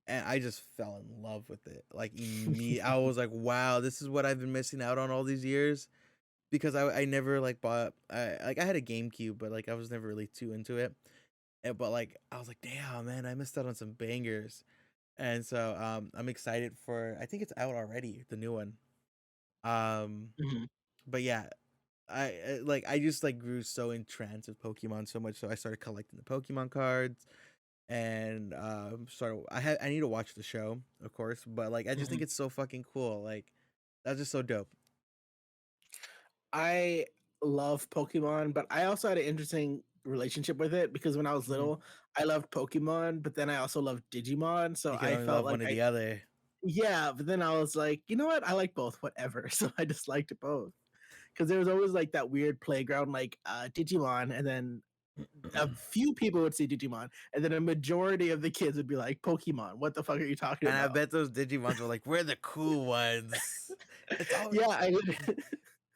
B: And I just fell in love with it. Like immediately, I was like, "Wow, this is what I've been missing out on all these years." Because I never like bought, I had a GameCube, but like I was never really too into it. But like I was like, "Damn, man, I missed out on some bangers." And so I'm excited for, I think it's out already, the new one. Um
A: Mm-hmm.
B: but yeah, like I just like grew so entranced with Pokemon so much, so I started collecting the Pokemon cards and I need to watch the show, of course, but like I just
A: Mm-hmm.
B: think it's so fucking cool. Like that's just so dope.
A: I love Pokemon, but I also had an interesting relationship with it because when I was
B: hmm
A: little, I loved Pokemon, but then I also loved Digimon. So
B: You can
A: I
B: only
A: felt
B: love
A: like
B: one or the other.
A: yeah, but then I was like, you know what? I like both, whatever. So I just liked both because there was always like that weird playground, like Digimon, and then a few people would say Digimon, and then a majority of the kids would be like, Pokemon. What the fuck are you talking
B: And I
A: about?
B: bet those Digimons were like, we're the cool ones. It's
A: Yeah,
B: always,
A: I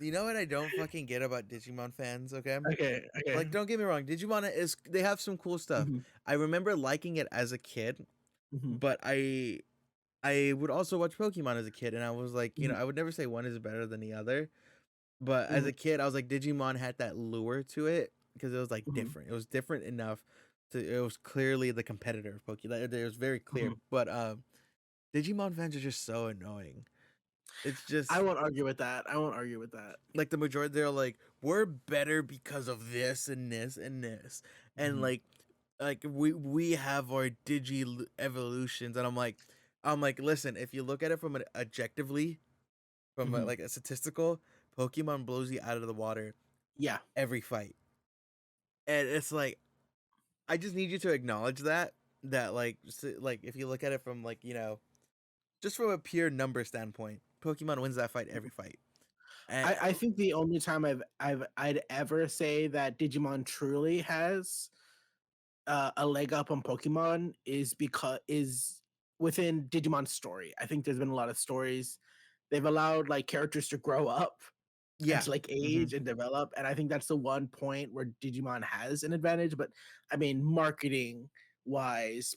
B: you know what I don't fucking get about Digimon fans, okay?
A: okay, okay.
B: Like, don't get me wrong, Digimon is, they have some cool stuff.
A: Hmm.
B: I remember liking it as a kid,
A: Hmm.
B: but I would also watch Pokemon as a kid, and I was like, you know,
A: Hmm.
B: I would never say one is better than the other. But as
A: Hmm.
B: a kid, I was like, Digimon had that lure to it because it was like
A: Hmm.
B: different. It was different enough to. It was clearly the competitor of Pokemon. It was very clear.
A: Hmm.
B: But Digimon fans are just so annoying. It's
A: I
B: just
A: won't argue with that. I won't argue with that.
B: like the majority. They're like, we're better because of this and this and this, and
A: Hmm.
B: like we have our evolutions, and I'm like, listen, if you look at it from an objectively, from
A: Hmm.
B: like a statistical, Pokemon blows you out of the water
A: Yeah.
B: every fight. And it's like I just need you to acknowledge that like like if you look at it from like, you know, just from a pure number standpoint, Pokemon wins that fight every fight. And
A: I think the only time I'd ever say that Digimon truly has a leg up on Pokemon is within Digimon's story. I think there's been a lot of stories. They've allowed like characters to grow up and
B: yeah.
A: to like
B: hmm
A: age and develop. And I think that's the one point where Digimon has an advantage. But I mean, marketing wise,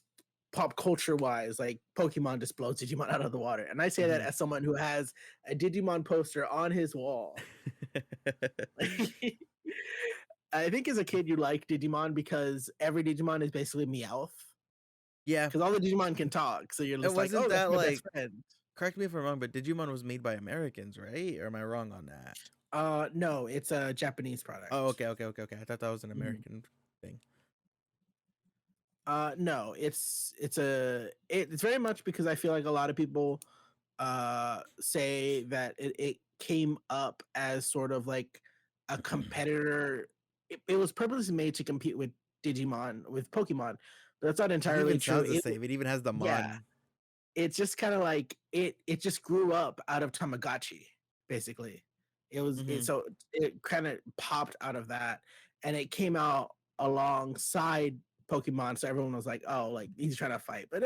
A: pop culture wise, like Pokemon just blows Digimon out of the water. And I say that
B: hmm
A: as someone who has a Digimon poster on his wall. I think as a kid you like Digimon because every Digimon is basically Meowth.
B: yeah.
A: Because all the Digimon can talk. So you're
B: It
A: just like,
B: wasn't
A: oh, that's
B: that
A: my best
B: like,
A: friend.
B: correct me if I'm wrong, but Digimon was made by Americans, right? Or am I wrong on that?
A: No, it's a Japanese
B: Oh,
A: product.
B: okay. I thought that was an
A: Mhm.
B: American thing.
A: No, it's very much because I feel like a lot of people say that it came up as sort of like a competitor. It was purposely made to compete with Digimon, with Pokemon, but that's not
B: It
A: entirely
B: even
A: true.
B: sounds the same. It even has the
A: Yeah,
B: mon.
A: it's just kind of like it just grew up out of Tamagotchi, basically.
B: Mm-hmm.
A: So it kind of popped out of that, and it came out alongside Pokemon. So everyone was like, "Oh, like he's trying to fight," but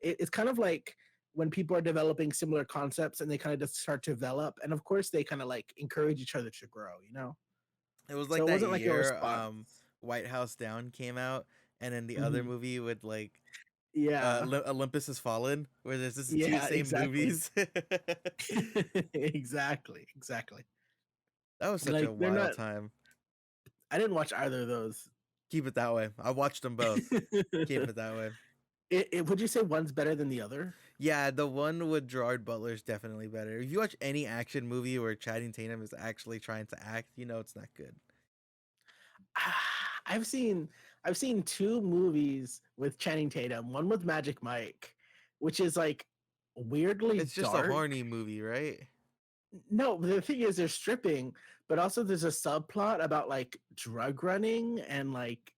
A: it's kind of like when people are developing similar concepts and they kind of just start to develop, and of course they kind of like encourage each other to grow, you know.
B: It was
A: So
B: like
A: it
B: that
A: wasn't like a
B: year
A: response.
B: White House Down came out, and then the other
A: Mhm.
B: movie with like
A: Yeah,
B: Olympus Has Fallen, where there's this two
A: yeah,
B: same
A: exactly.
B: movies. That
A: Exactly, exactly.
B: was such a
A: Like they're
B: wild
A: not.
B: time.
A: I didn't watch either of those.
B: Keep it that way. I watched them both. Keep it that way.
A: Would you say one's better than the other?
B: Yeah, the one with Gerard Butler is definitely better. If you watch any action movie where Channing Tatum is actually trying to act, you know it's not good.
A: I've seen I've seen two movies with Channing Tatum. One with Magic Mike, which is like weirdly
B: It's just a
A: dark.
B: horny movie, right?
A: No, the thing is, they're stripping, but also there's a subplot about like drug running and like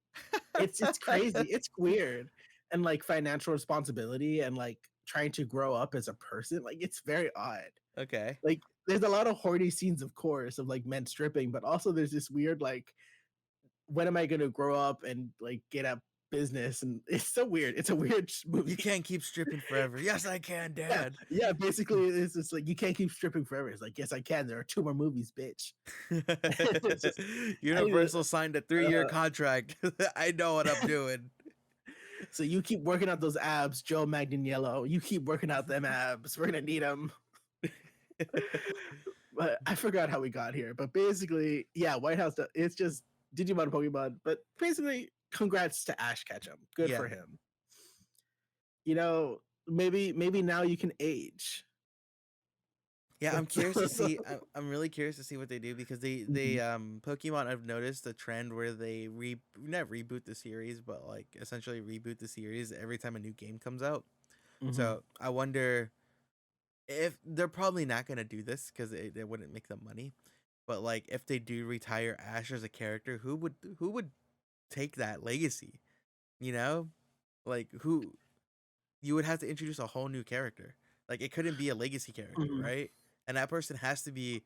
A: it's crazy. It's weird, and like financial responsibility and like trying to grow up as a person. Like it's very odd.
B: Okay.
A: Like there's a lot of horny scenes, of course, of like men stripping, but also there's this weird like, when am I gonna grow up and like get a business? And it's so weird. It's a weird
B: You
A: movie.
B: can't keep stripping forever. Yes, I can,
A: Yeah,
B: Dad.
A: yeah. Basically, it's just like you can't keep stripping forever. It's like, yes, I can. There are two more movies, bitch. It's just I need to.
B: Universal signed a 3-year contract. I know what I'm doing.
A: So you keep working out those abs, Joe Magniello. You keep working out them abs. We're gonna need them. But I forgot how we got here. But basically, yeah, White House. It's just Digimon Pokemon. But basically, congrats to Ash Ketchum. Good
B: Yeah.
A: for him. You know, maybe now you can age.
B: Yeah, I'm
A: That's
B: curious to see. I'm really curious to see what they do because they
A: Mhm,
B: Pokemon. I've noticed a trend where they not reboot the series, but like essentially reboot the series every time a new game comes out.
A: mhm,
B: So I wonder if they're probably not gonna do this because they wouldn't make them money. But like if they do retire Ash as a character, who would take that legacy? You know, like who you would have to introduce a whole new character. Like it couldn't be a legacy character,
A: mhm,
B: right? And that person has to be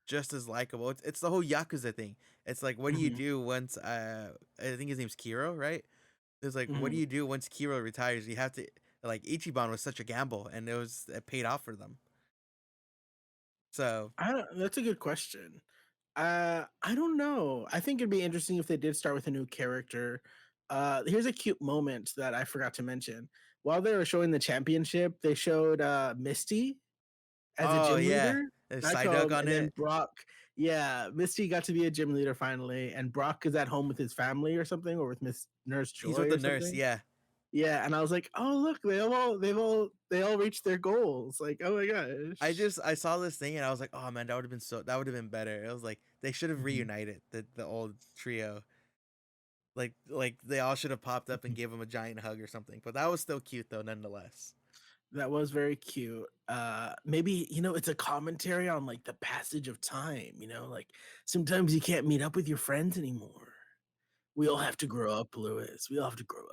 B: just as likable. It's the whole Yakuza thing. It's like, what do you
A: mhm,
B: do once? I think his name's Kiro, right? It's like, what do
A: mhm.
B: you do once Kiro retires? You have to like Ichiban was such a gamble, and it paid off for them. So
A: I don't, that's a good question. I don't know. I think it'd be interesting if they did start with a new character. Here's a cute moment that I forgot to mention. While they were showing the championship, they showed Misty as a
B: oh
A: gym
B: yeah,
A: leader
B: there's
A: back
B: Psyduck
A: home,
B: on
A: and then
B: it.
A: Brock. Yeah, Misty got to be a gym leader finally, and Brock is at home with his family or something, or with Miss Nurse
B: He's with
A: Joy
B: the
A: or
B: nurse.
A: something.
B: Yeah,
A: Yeah, and I was like, oh look, they all reached their goals. Like, oh my gosh.
B: I saw this thing and I was like, oh man, that would have been better. It was like they should have
A: Mhm,
B: reunited the old trio. Like they all should have popped up and
A: mhm.
B: gave him a giant hug or something. But that was still cute though, nonetheless.
A: That was very cute. Maybe, it's a commentary on like the passage of time, like sometimes you can't meet up with your friends anymore. We all have to grow up, Lewis. We all have to grow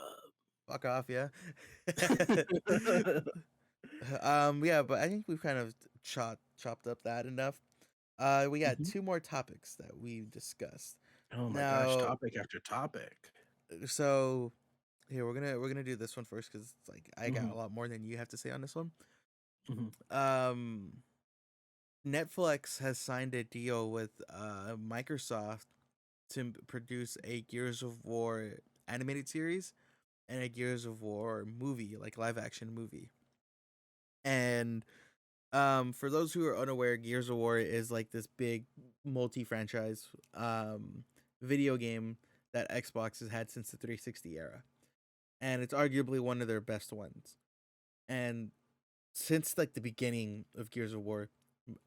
B: Fuck off, yeah.
A: up.
B: Yeah, but I think we've kind of chopped up that enough. We got
A: Mhm.
B: two more topics that we discussed.
A: Oh my gosh,
B: Now,
A: topic after topic.
B: so here we're gonna do this one first because it's like I got
A: Mhm,
B: a lot more than you have to say on this one.
A: mhm,
B: Um, Netflix has signed a deal with Microsoft to produce a Gears of War animated series and a Gears of War movie, like live action movie. And for those who are unaware, Gears of War is like this big multi-franchise video game that Xbox has had since the 360 era. And it's arguably one of their best ones. And since like the beginning of Gears of War,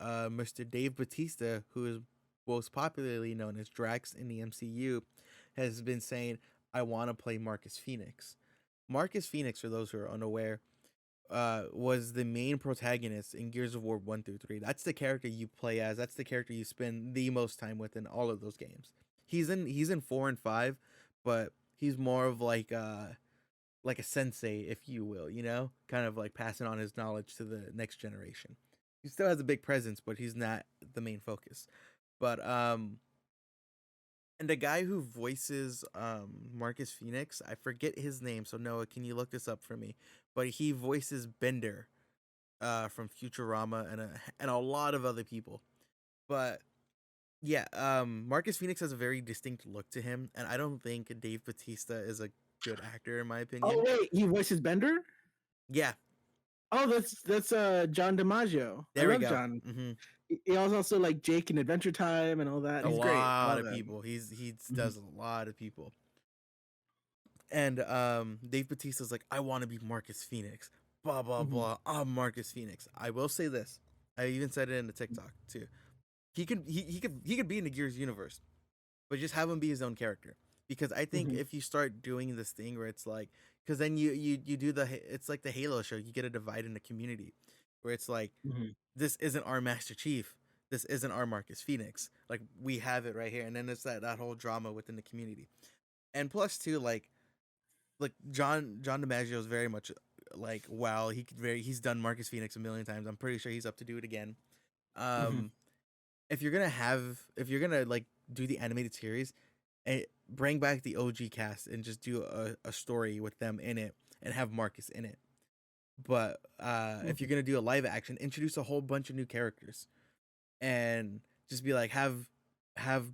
B: Mr. Dave Bautista, who is most popularly known as Drax in the MCU, has been saying, "I want to play Marcus Phoenix." Marcus Phoenix, for those who are unaware, was the main protagonist in Gears of War 1 through 3. That's the character you play as. That's the character you spend the most time with in all of those games. He's in 4 and 5, but he's more of like like a sensei, if you will, you know, kind of like passing on his knowledge to the next generation. He still has a big presence, but he's not the main focus. But and the guy who voices Marcus Phoenix, I forget his name, so Noah, can you look this up for me? But he voices Bender from Futurama and a lot of other people. But yeah, Marcus Phoenix has a very distinct look to him, and I don't think Dave Bautista is a good actor in my
A: Oh
B: opinion.
A: wait, he voices Bender.
B: Yeah,
A: Oh, that's John DiMaggio. I
B: there we
A: love
B: go.
A: John. He was also like Jake in Adventure Time and all that.
B: A
A: He's great. I
B: lot
A: love
B: of
A: him.
B: people. He
A: Mhm.
B: does a lot of people. And Dave Bautista's like, I want to be Marcus Phoenix. Blah blah
A: Mhm.
B: blah. I'm Marcus Phoenix. I will say this. I even said it in the TikTok too. He could be in the Gears universe, but just have him be his own character. Because I think
A: Mhm.
B: if you start doing this thing where it's like, because then you do it's like the Halo show. You get a divide in the community, where it's like,
A: Mhm.
B: this isn't our Master Chief. This isn't our Marcus Phoenix. Like we have it right here, and then it's that whole drama within the community. And plus too, like John DiMaggio is very much like, wow, he's done Marcus Phoenix a million times. I'm pretty sure he's up to do it again.
A: Mhm.
B: Um, if you're gonna like do the animated series, bring back the OG cast and just do a story with them in it and have Marcus in it. But if you're
A: Mhm.
B: gonna do a live action, introduce a whole bunch of new characters and just be like, have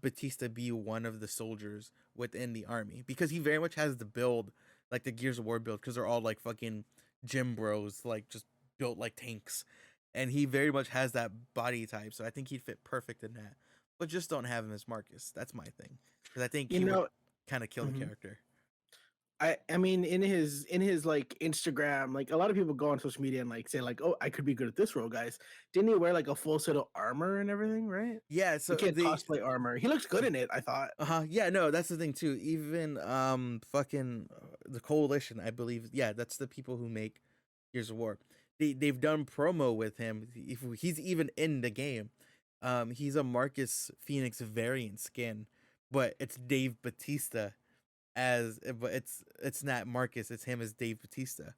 B: Batista be one of the soldiers within the army, because he very much has the build, like the Gears of War build, because they're all like fucking gym bros, like just built like tanks, and he very much has that body type. So I think he'd fit perfect in that. But just don't have him as Marcus. That's my thing, because I think
A: You
B: he would
A: know,
B: kind of kill the
A: mhm.
B: character.
A: I mean in his like Instagram, like a lot of people go on social media and like say like, oh, I could be good at this role, guys. Didn't he wear like a full set of armor and everything, right?
B: Yeah.
A: You
B: So
A: can't cosplay armor. He looks good in it, I thought.
B: yeah, no, that's the thing too. Even fucking the Coalition, I believe. Yeah, that's the people who make Gears of War. They've done promo with him. If he's even in the game, he's a Marcus Phoenix variant skin, but it's Dave Batista but it's not Marcus. It's him as Dave Batista,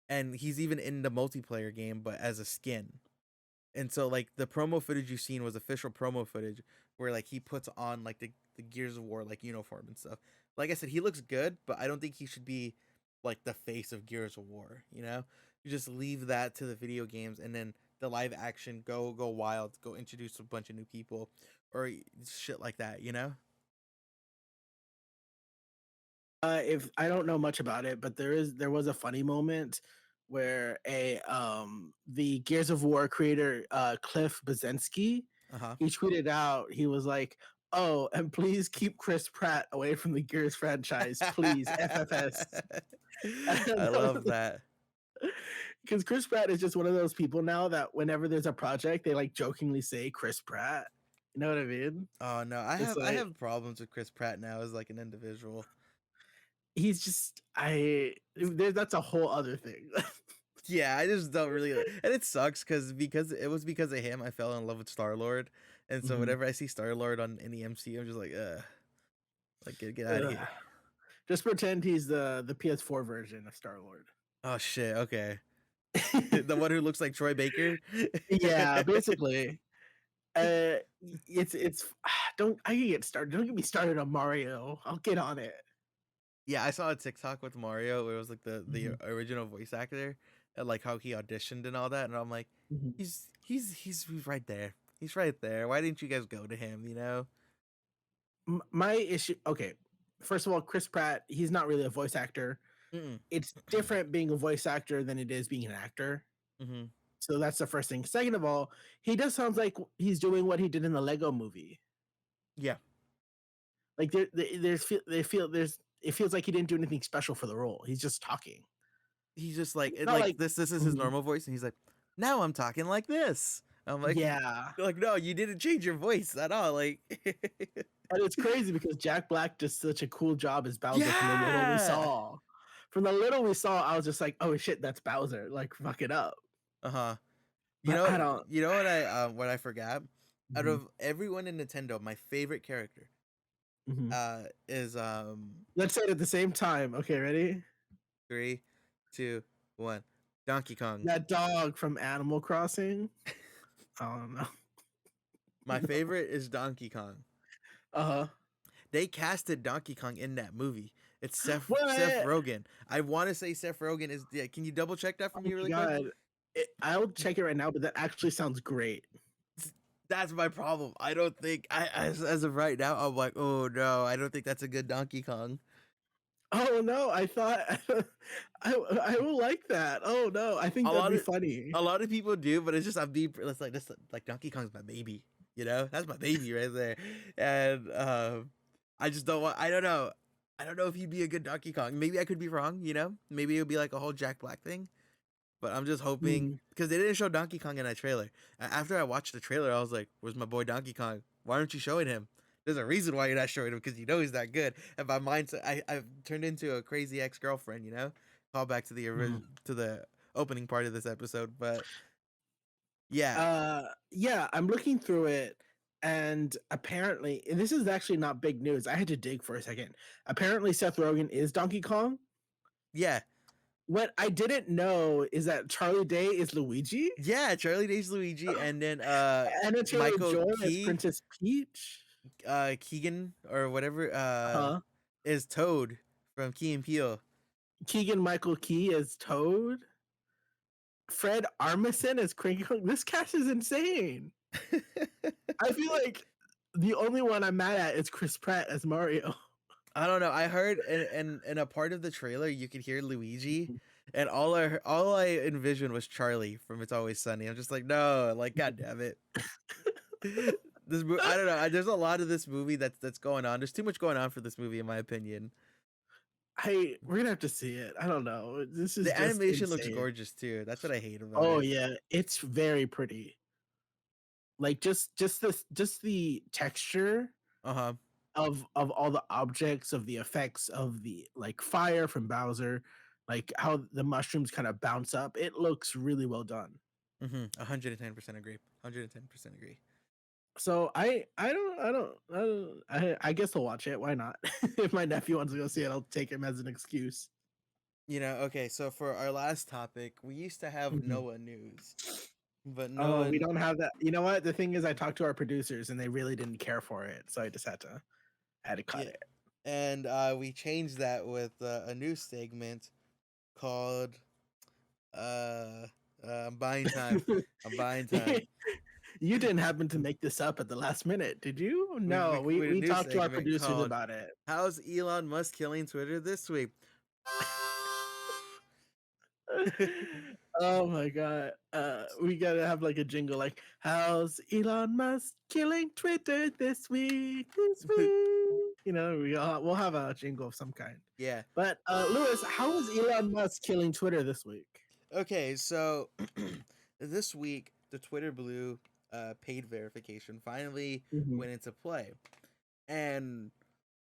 B: and he's even in the multiplayer game, but as a skin. And so like the promo footage you've seen was official promo footage where like he puts on like the Gears of War like uniform and stuff. Like I said, he looks good, but I don't think he should be like the face of Gears of War, you know? You just leave that to the video games, and then the live action, go wild, go introduce a bunch of new people or shit like that, you know?
A: If I don't know much about it, but there was a funny moment where a the Gears of War creator Cliff Bazinski,
B: Uh-huh.
A: he tweeted out, he was like, "Oh, and please keep Chris Pratt away from the Gears franchise, please, FFS."
B: I love that.
A: Because Chris Pratt is just one of those people now that whenever there's a project, they like jokingly say Chris Pratt. You know what I mean?
B: Oh no,
A: It's
B: I
A: like
B: have problems with Chris Pratt now as like an individual.
A: he's just that's a whole other thing.
B: Yeah, I just don't really, and it sucks because it was because of him I fell in love with Star Lord, and so
A: Mhm.
B: whenever I see Star Lord on any MCU, I'm just like get out of
A: Ugh.
B: here.
A: Just pretend he's the PS4 version of Star Lord.
B: Oh shit, okay, the one who looks like Troy Baker.
A: Yeah, basically. It's don't I can get started. Don't get me started on Mario. I'll get on it.
B: Yeah, I saw a TikTok with Mario where it was like the
A: Mhm,
B: original voice actor and like how he auditioned and all that, and I'm like,
A: mhm.
B: he's right there. He's right there. Why didn't you guys go to him? You know?
A: My issue. Okay, first of all, Chris Pratt. He's not really a voice actor.
B: Mm.
A: It's different being a voice actor than it is being an actor.
B: Mm-hmm.
A: So that's the first thing. Second of all, he does sounds like he's doing what he did in the Lego movie.
B: Yeah,
A: Like they feel there's it feels like he didn't do anything special for the role. He's just talking.
B: he's just like
A: Not like
B: this is his
A: mhm,
B: normal voice, and he's like, now I'm talking like this. I'm like,
A: yeah.
B: they're like, no, you didn't change your voice at all. Like,
A: And it's crazy because Jack Black does such a cool job as Bowser from the little we
B: yeah.
A: saw. From the little we saw, I was just like, oh shit, that's Bowser. Like, fuck it up.
B: Uh huh.
A: But I don't.
B: You know what I forgot? Out
A: Mhm,
B: of everyone in Nintendo, my favorite character
A: mhm.
B: is
A: Let's say it at the same time. Okay, ready?
B: 3, 2, 1. Donkey Kong.
A: That dog from Animal Crossing. Oh no.
B: My favorite is Donkey Kong.
A: Uh-huh.
B: They casted Donkey Kong in that movie. It's Seth
A: What?
B: Rogen. I want to say Seth Rogen is. Yeah, can you double check that for
A: Oh
B: me
A: my
B: really quick?
A: god. I'll check it right now, but that actually sounds great.
B: That's my problem. I don't think as of right now, I'm like, oh no, I don't think that's a good Donkey Kong.
A: Oh no, I thought I will like that. Oh no, I think
B: A
A: that'd
B: lot
A: be
B: of
A: funny.
B: a lot of people do, but it's just I'm being it's like this like Donkey Kong's my baby. You know, that's my baby right there, and I just don't want. I don't know. I don't know if he'd be a good Donkey Kong. Maybe I could be wrong. You know, maybe it would be like a whole Jack Black thing. But I'm just hoping
A: Mhm.
B: because they didn't show Donkey Kong in that trailer. After I watched the trailer, I was like, "Where's my boy Donkey Kong? Why aren't you showing him?" There's a reason why you're not showing him because you know he's that good. And my mind, I've turned into a crazy ex girlfriend. You know, call back to the
A: Mhm.
B: to the opening part of this episode. But yeah,
A: Yeah, I'm looking through it, and apparently, and this is actually not big news. I had to dig for a second. Apparently, Seth Rogen is Donkey Kong.
B: yeah,
A: What I didn't know is that Charlie Day is Luigi,
B: yeah. Charlie Day's Luigi, and then
A: Anna Taylor
B: Michael
A: Joy as Princess Peach.
B: Keegan or whatever
A: Huh?
B: is Toad from Key and Peele.
A: Keegan Michael Key as Toad. Fred Armisen as Cranky Kong. This cast is insane. I feel like the only one I'm mad at is Chris Pratt as Mario.
B: I don't know. I heard in a part of the trailer you could hear Luigi, and all I envisioned was Charlie from It's Always Sunny. I'm just like, no, like God damn it. I don't know. There's a lot of this movie that's going on. There's too much going on for this movie, in my opinion.
A: We're gonna have to see it. I don't know. This is
B: The
A: just
B: animation looks
A: insane.
B: gorgeous too. That's what I hate about
A: Oh
B: it.
A: yeah, it's very pretty. Like just the texture
B: Uh huh.
A: of all the objects, of the effects of the like fire from Bowser, like how the mushrooms kind of bounce up. It looks really well done.
B: 110% agree. 110% agree.
A: So I guess I'll watch it. Why not? If my nephew wants to go see it, I'll take him as an excuse.
B: You know, okay, so for our last topic, we used to have
A: Mhm.
B: Noah news, but
A: Oh, we
B: Noah,
A: don't have that. You know what? The thing is, I talked to our producers and they really didn't care for it, so I just had to cut
B: yeah,
A: it.
B: and we changed that with a new segment called I'm buying time. I'm buying time.
A: You didn't happen to make this up at the last minute, did you? No,
B: We a
A: we
B: new
A: talked to our
B: segment
A: producers
B: called
A: about it.
B: "How's Elon Musk killing Twitter this week?"
A: Oh my god. We gotta have like a jingle like how's Elon Musk killing Twitter this week? This week. You know, we'll have a jingle of some kind.
B: Yeah.
A: But Lewis, how is Elon Musk killing Twitter this week?
B: Okay, so this week the Twitter Blue paid verification finally
A: Mhm.
B: went into play, and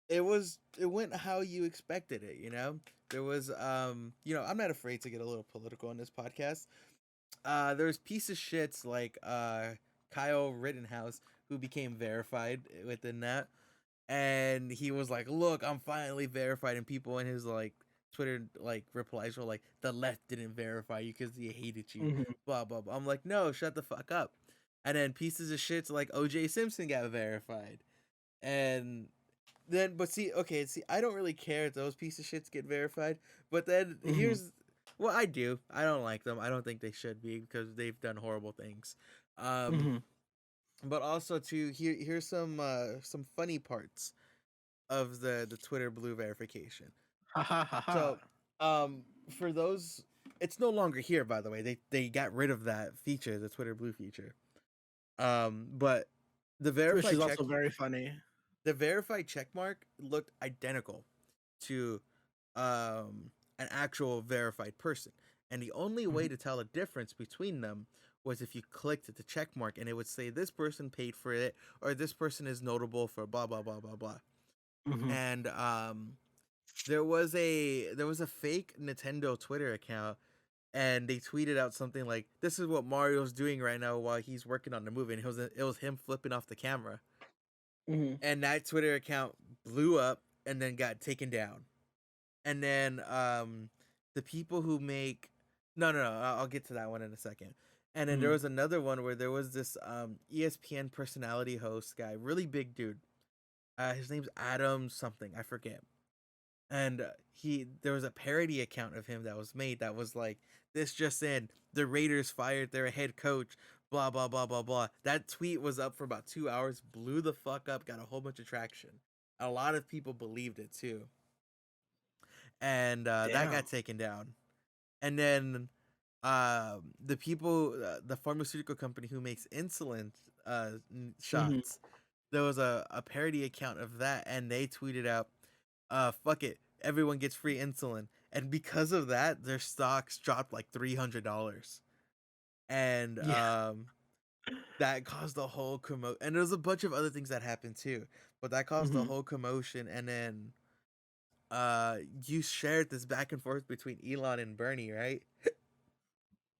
B: it went how you expected it. You know, there was you know, I'm not afraid to get a little political on this podcast. There's piece of shits like Kyle Rittenhouse who became verified within that, and he was like, "Look, I'm finally verified," and people in his like Twitter like replies were like, "The left didn't verify you because they hated you,"
A: Mhm.
B: blah blah blah. I'm like, "No, shut the fuck up." And then pieces of shits like OJ Simpson got verified, and then but see, okay, see, I don't really care if those pieces of shits get verified, but then
A: Mhm.
B: here's well, I do. I don't like them. I don't think they should be because they've done horrible things. Um,
A: Mhm.
B: but also to here's some funny parts of the Twitter Blue verification.
A: Ha ha ha
B: So,
A: ha.
B: for those, it's no longer here. By the way, they got rid of that feature, the Twitter Blue feature. But the
A: Which
B: verified
A: is
B: check,
A: also very funny.
B: the verified check mark looked identical to an actual verified person, and the only way
A: Mhm.
B: to tell a difference between them was if you clicked the check mark, and it would say this person paid for it, or this person is notable for blah blah blah blah blah.
A: Mhm.
B: And there was a fake Nintendo Twitter account, and they tweeted out something like, "This is what Mario's doing right now while he's working on the movie," and it was him flipping off the camera,
A: Mhm.
B: and that Twitter account blew up and then got taken down, and then the people who make no, I'll get to that one in a second. And then there
A: Mm-hmm.
B: was another one where there was this ESPN personality host guy, really big dude. His name's Adam something, I forget. And he there was a parody account of him that was made that was like, this just in, the Raiders fired their head coach, blah blah blah blah blah. That tweet was up for about 2 hours, blew the fuck up, got a whole bunch of traction. A lot of people believed it too, and that
A: Damn.
B: got taken down. And then the people, the pharmaceutical company who makes insulin
A: Mm-hmm.
B: shots, there was a parody account of that, and they tweeted out, fuck it, everyone gets free insulin. And because of that, their stocks dropped like $300. And
A: Yeah.
B: that caused a whole commotion. And there's a bunch of other things that happened too, but that caused a
A: Mm-hmm.
B: whole commotion. And then you shared this back and forth between Elon and Bernie, right?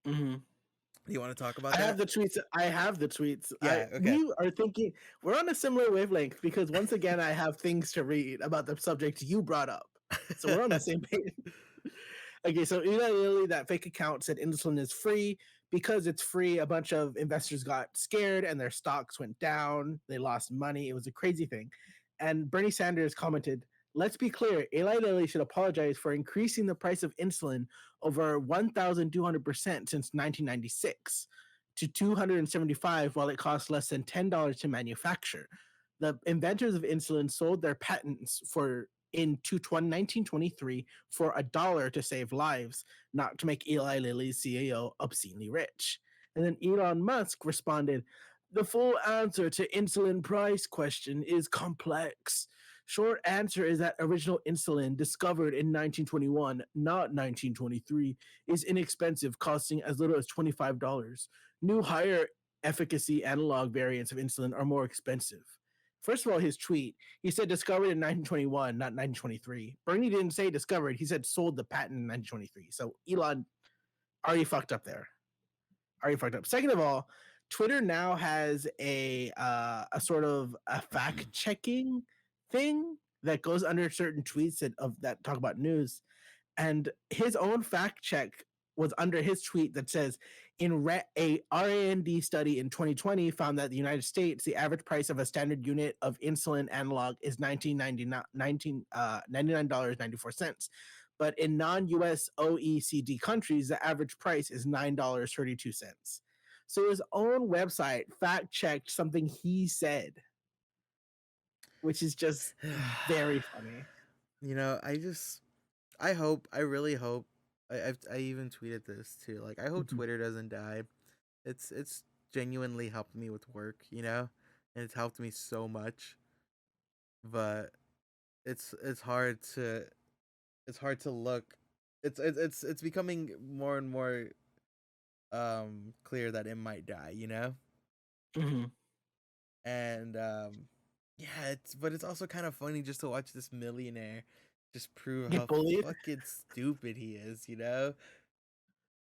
A: Mm-hmm.
B: Do you want to talk about
A: I have
B: that?
A: the tweets. I have the tweets. I
B: Yeah, okay.
A: we are thinking we're on a similar wavelength because once again I have things to read about the subject you brought up. So we're on the same page. Okay, so Eli Lilly, that fake account said insulin is free. Because it's free, a bunch of investors got scared and their stocks went down. They lost money. It was a crazy thing. And Bernie Sanders commented, let's be clear, Eli Lilly should apologize for increasing the price of insulin over 1,200% since 1996 to 275 while it costs less than $10 to manufacture. The inventors of insulin sold their patents for in 1923 for $1 to save lives, not to make Eli Lilly's CEO obscenely rich. And then Elon Musk responded, the full answer to insulin price question is complex. Short answer is that original insulin, discovered in 1921, not 1923, is inexpensive, costing as little as $25. New higher efficacy analog variants of insulin are more expensive. First of all, his tweet, he said discovered in 1921, not 1923. Bernie didn't say discovered, he said sold the patent in 1923. So Elon already fucked up there. Already fucked up. Second of all, Twitter now has a sort of a fact checking thing that goes under certain tweets that talk about news, and his own fact check was under his tweet that says a R&D study in 2020 found that the United States, the average price of a standard unit of insulin analog is $99.94. But in non-US OECD countries, the average price is $9.32. So his own website fact checked something he said, which is just very funny.
B: You know, I really hope. I even tweeted this too. Like, I hope
A: Mhm.
B: Twitter doesn't die. It's genuinely helped me with work, you know, and it's helped me so much. But it's hard to look. It's becoming more and more clear that it might die, you know.
A: Mhm.
B: And yeah, it's also kind of funny just to watch this millionaire just prove
A: Get
B: how
A: bullied.
B: fucking stupid he is, you know,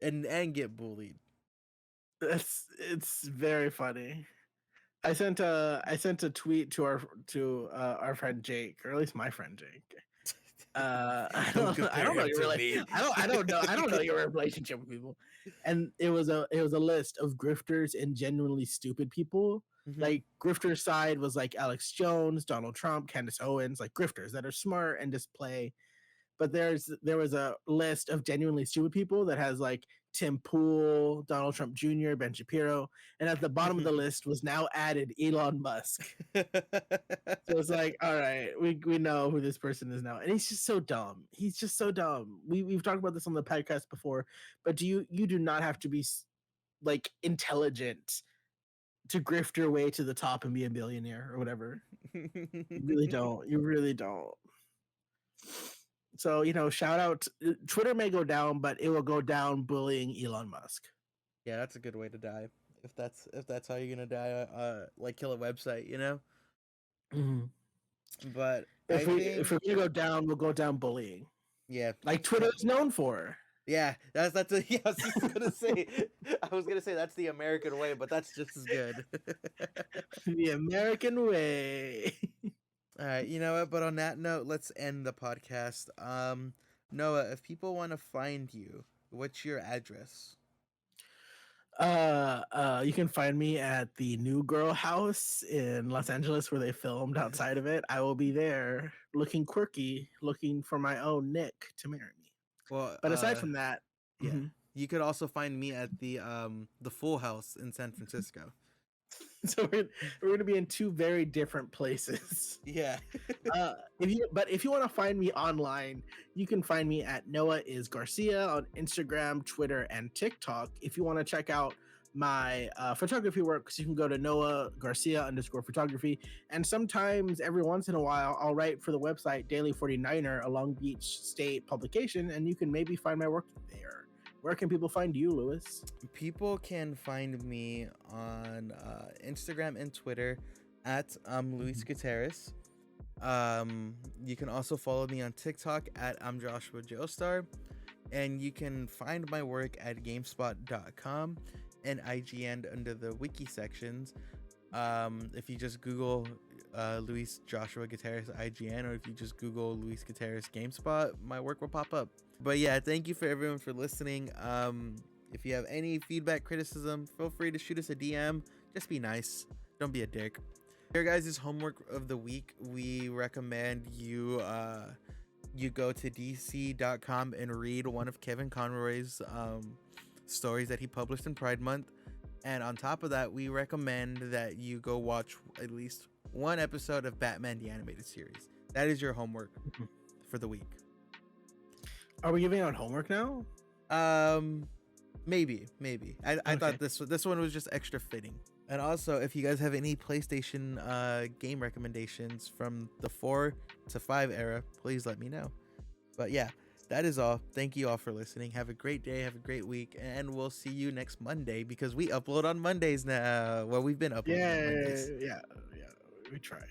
B: and get bullied.
A: It's very funny. I sent a tweet to our friend Jake, or at least my friend Jake.
B: Don't
A: I
B: compare
A: don't know
B: him
A: your
B: to me.
A: I don't know your relationship with people. And it was a list of grifters and genuinely stupid people.
B: Hmm.
A: Like grifter side was like Alex Jones, Donald Trump, Candace Owens, like grifters that are smart and just play. But there was a list of genuinely stupid people that has like Tim Pool, Donald Trump Jr., Ben Shapiro, and at the bottom of the list was now added Elon Musk. So it's like, all right, we know who this person is now, and he's just so dumb. He's just so dumb. We've talked about this on the podcast before, but you do not have to be like intelligent to grift your way to the top and be a billionaire or whatever. You really don't. You really don't. So shout out. Twitter may go down, but it will go down bullying Elon Musk.
B: Yeah, that's a good way to die. If that's how you're gonna die, like kill a website, you know.
A: Mhm.
B: But I
A: If
B: think,
A: we're gonna go down, we'll go down bullying,
B: yeah,
A: like Twitter is known for.
B: yeah, that's a, yeah. I was just gonna say, I was gonna say that's the American way, but that's just as good.
A: The American way.
B: All right, you know what? But on that note, let's end the podcast. Noah, if people want to find you, what's your address?
A: You can find me at the New Girl House in Los Angeles where they filmed outside of it. I will be there looking quirky, looking for my own Nick to marry me.
B: Well,
A: But aside from that,
B: yeah, you could also find me at the Full House in San Francisco.
A: so we're gonna be in two very different places.
B: Yeah.
A: If you want to find me online, you can find me at Noah is Garcia on Instagram, Twitter, and TikTok. If you want to check out my photography works, you can go to Noah Garcia _photography. And sometimes, every once in a while, I'll write for the website Daily 49er, a Long Beach State publication, and you can maybe find my work there. Where can people find you, Lewis?
B: People can find me on Instagram and Twitter at Luis Gutierrez. You can also follow me on TikTok at I'm Joshua Joestar, and you can find my work at gamespot.com and IGN under the wiki sections. If you just Google Luis Joshua Gutierrez IGN, or if you just Google Luis Gutierrez GameSpot, my work will pop up. But yeah, thank you for everyone for listening. If you have any feedback, criticism, feel free to shoot us a DM. Just be nice. Don't be a dick. Here, guys' homework of the week. We recommend you go to dc.com and read one of Kevin Conroy's stories that he published in Pride Month. And on top of that, we recommend that you go watch at least one episode of Batman the Animated Series. That is your homework for the week.
A: Are we giving out homework now?
B: Maybe. I thought this one was just extra fitting. And also, if you guys have any PlayStation game recommendations from the 4 to 5 era, please let me know. But yeah, that is all. Thank you all for listening. Have a great day. Have a great week. And we'll see you next Monday, because we upload on Mondays now. Well, we've been uploading on Mondays.
A: Yeah, we try.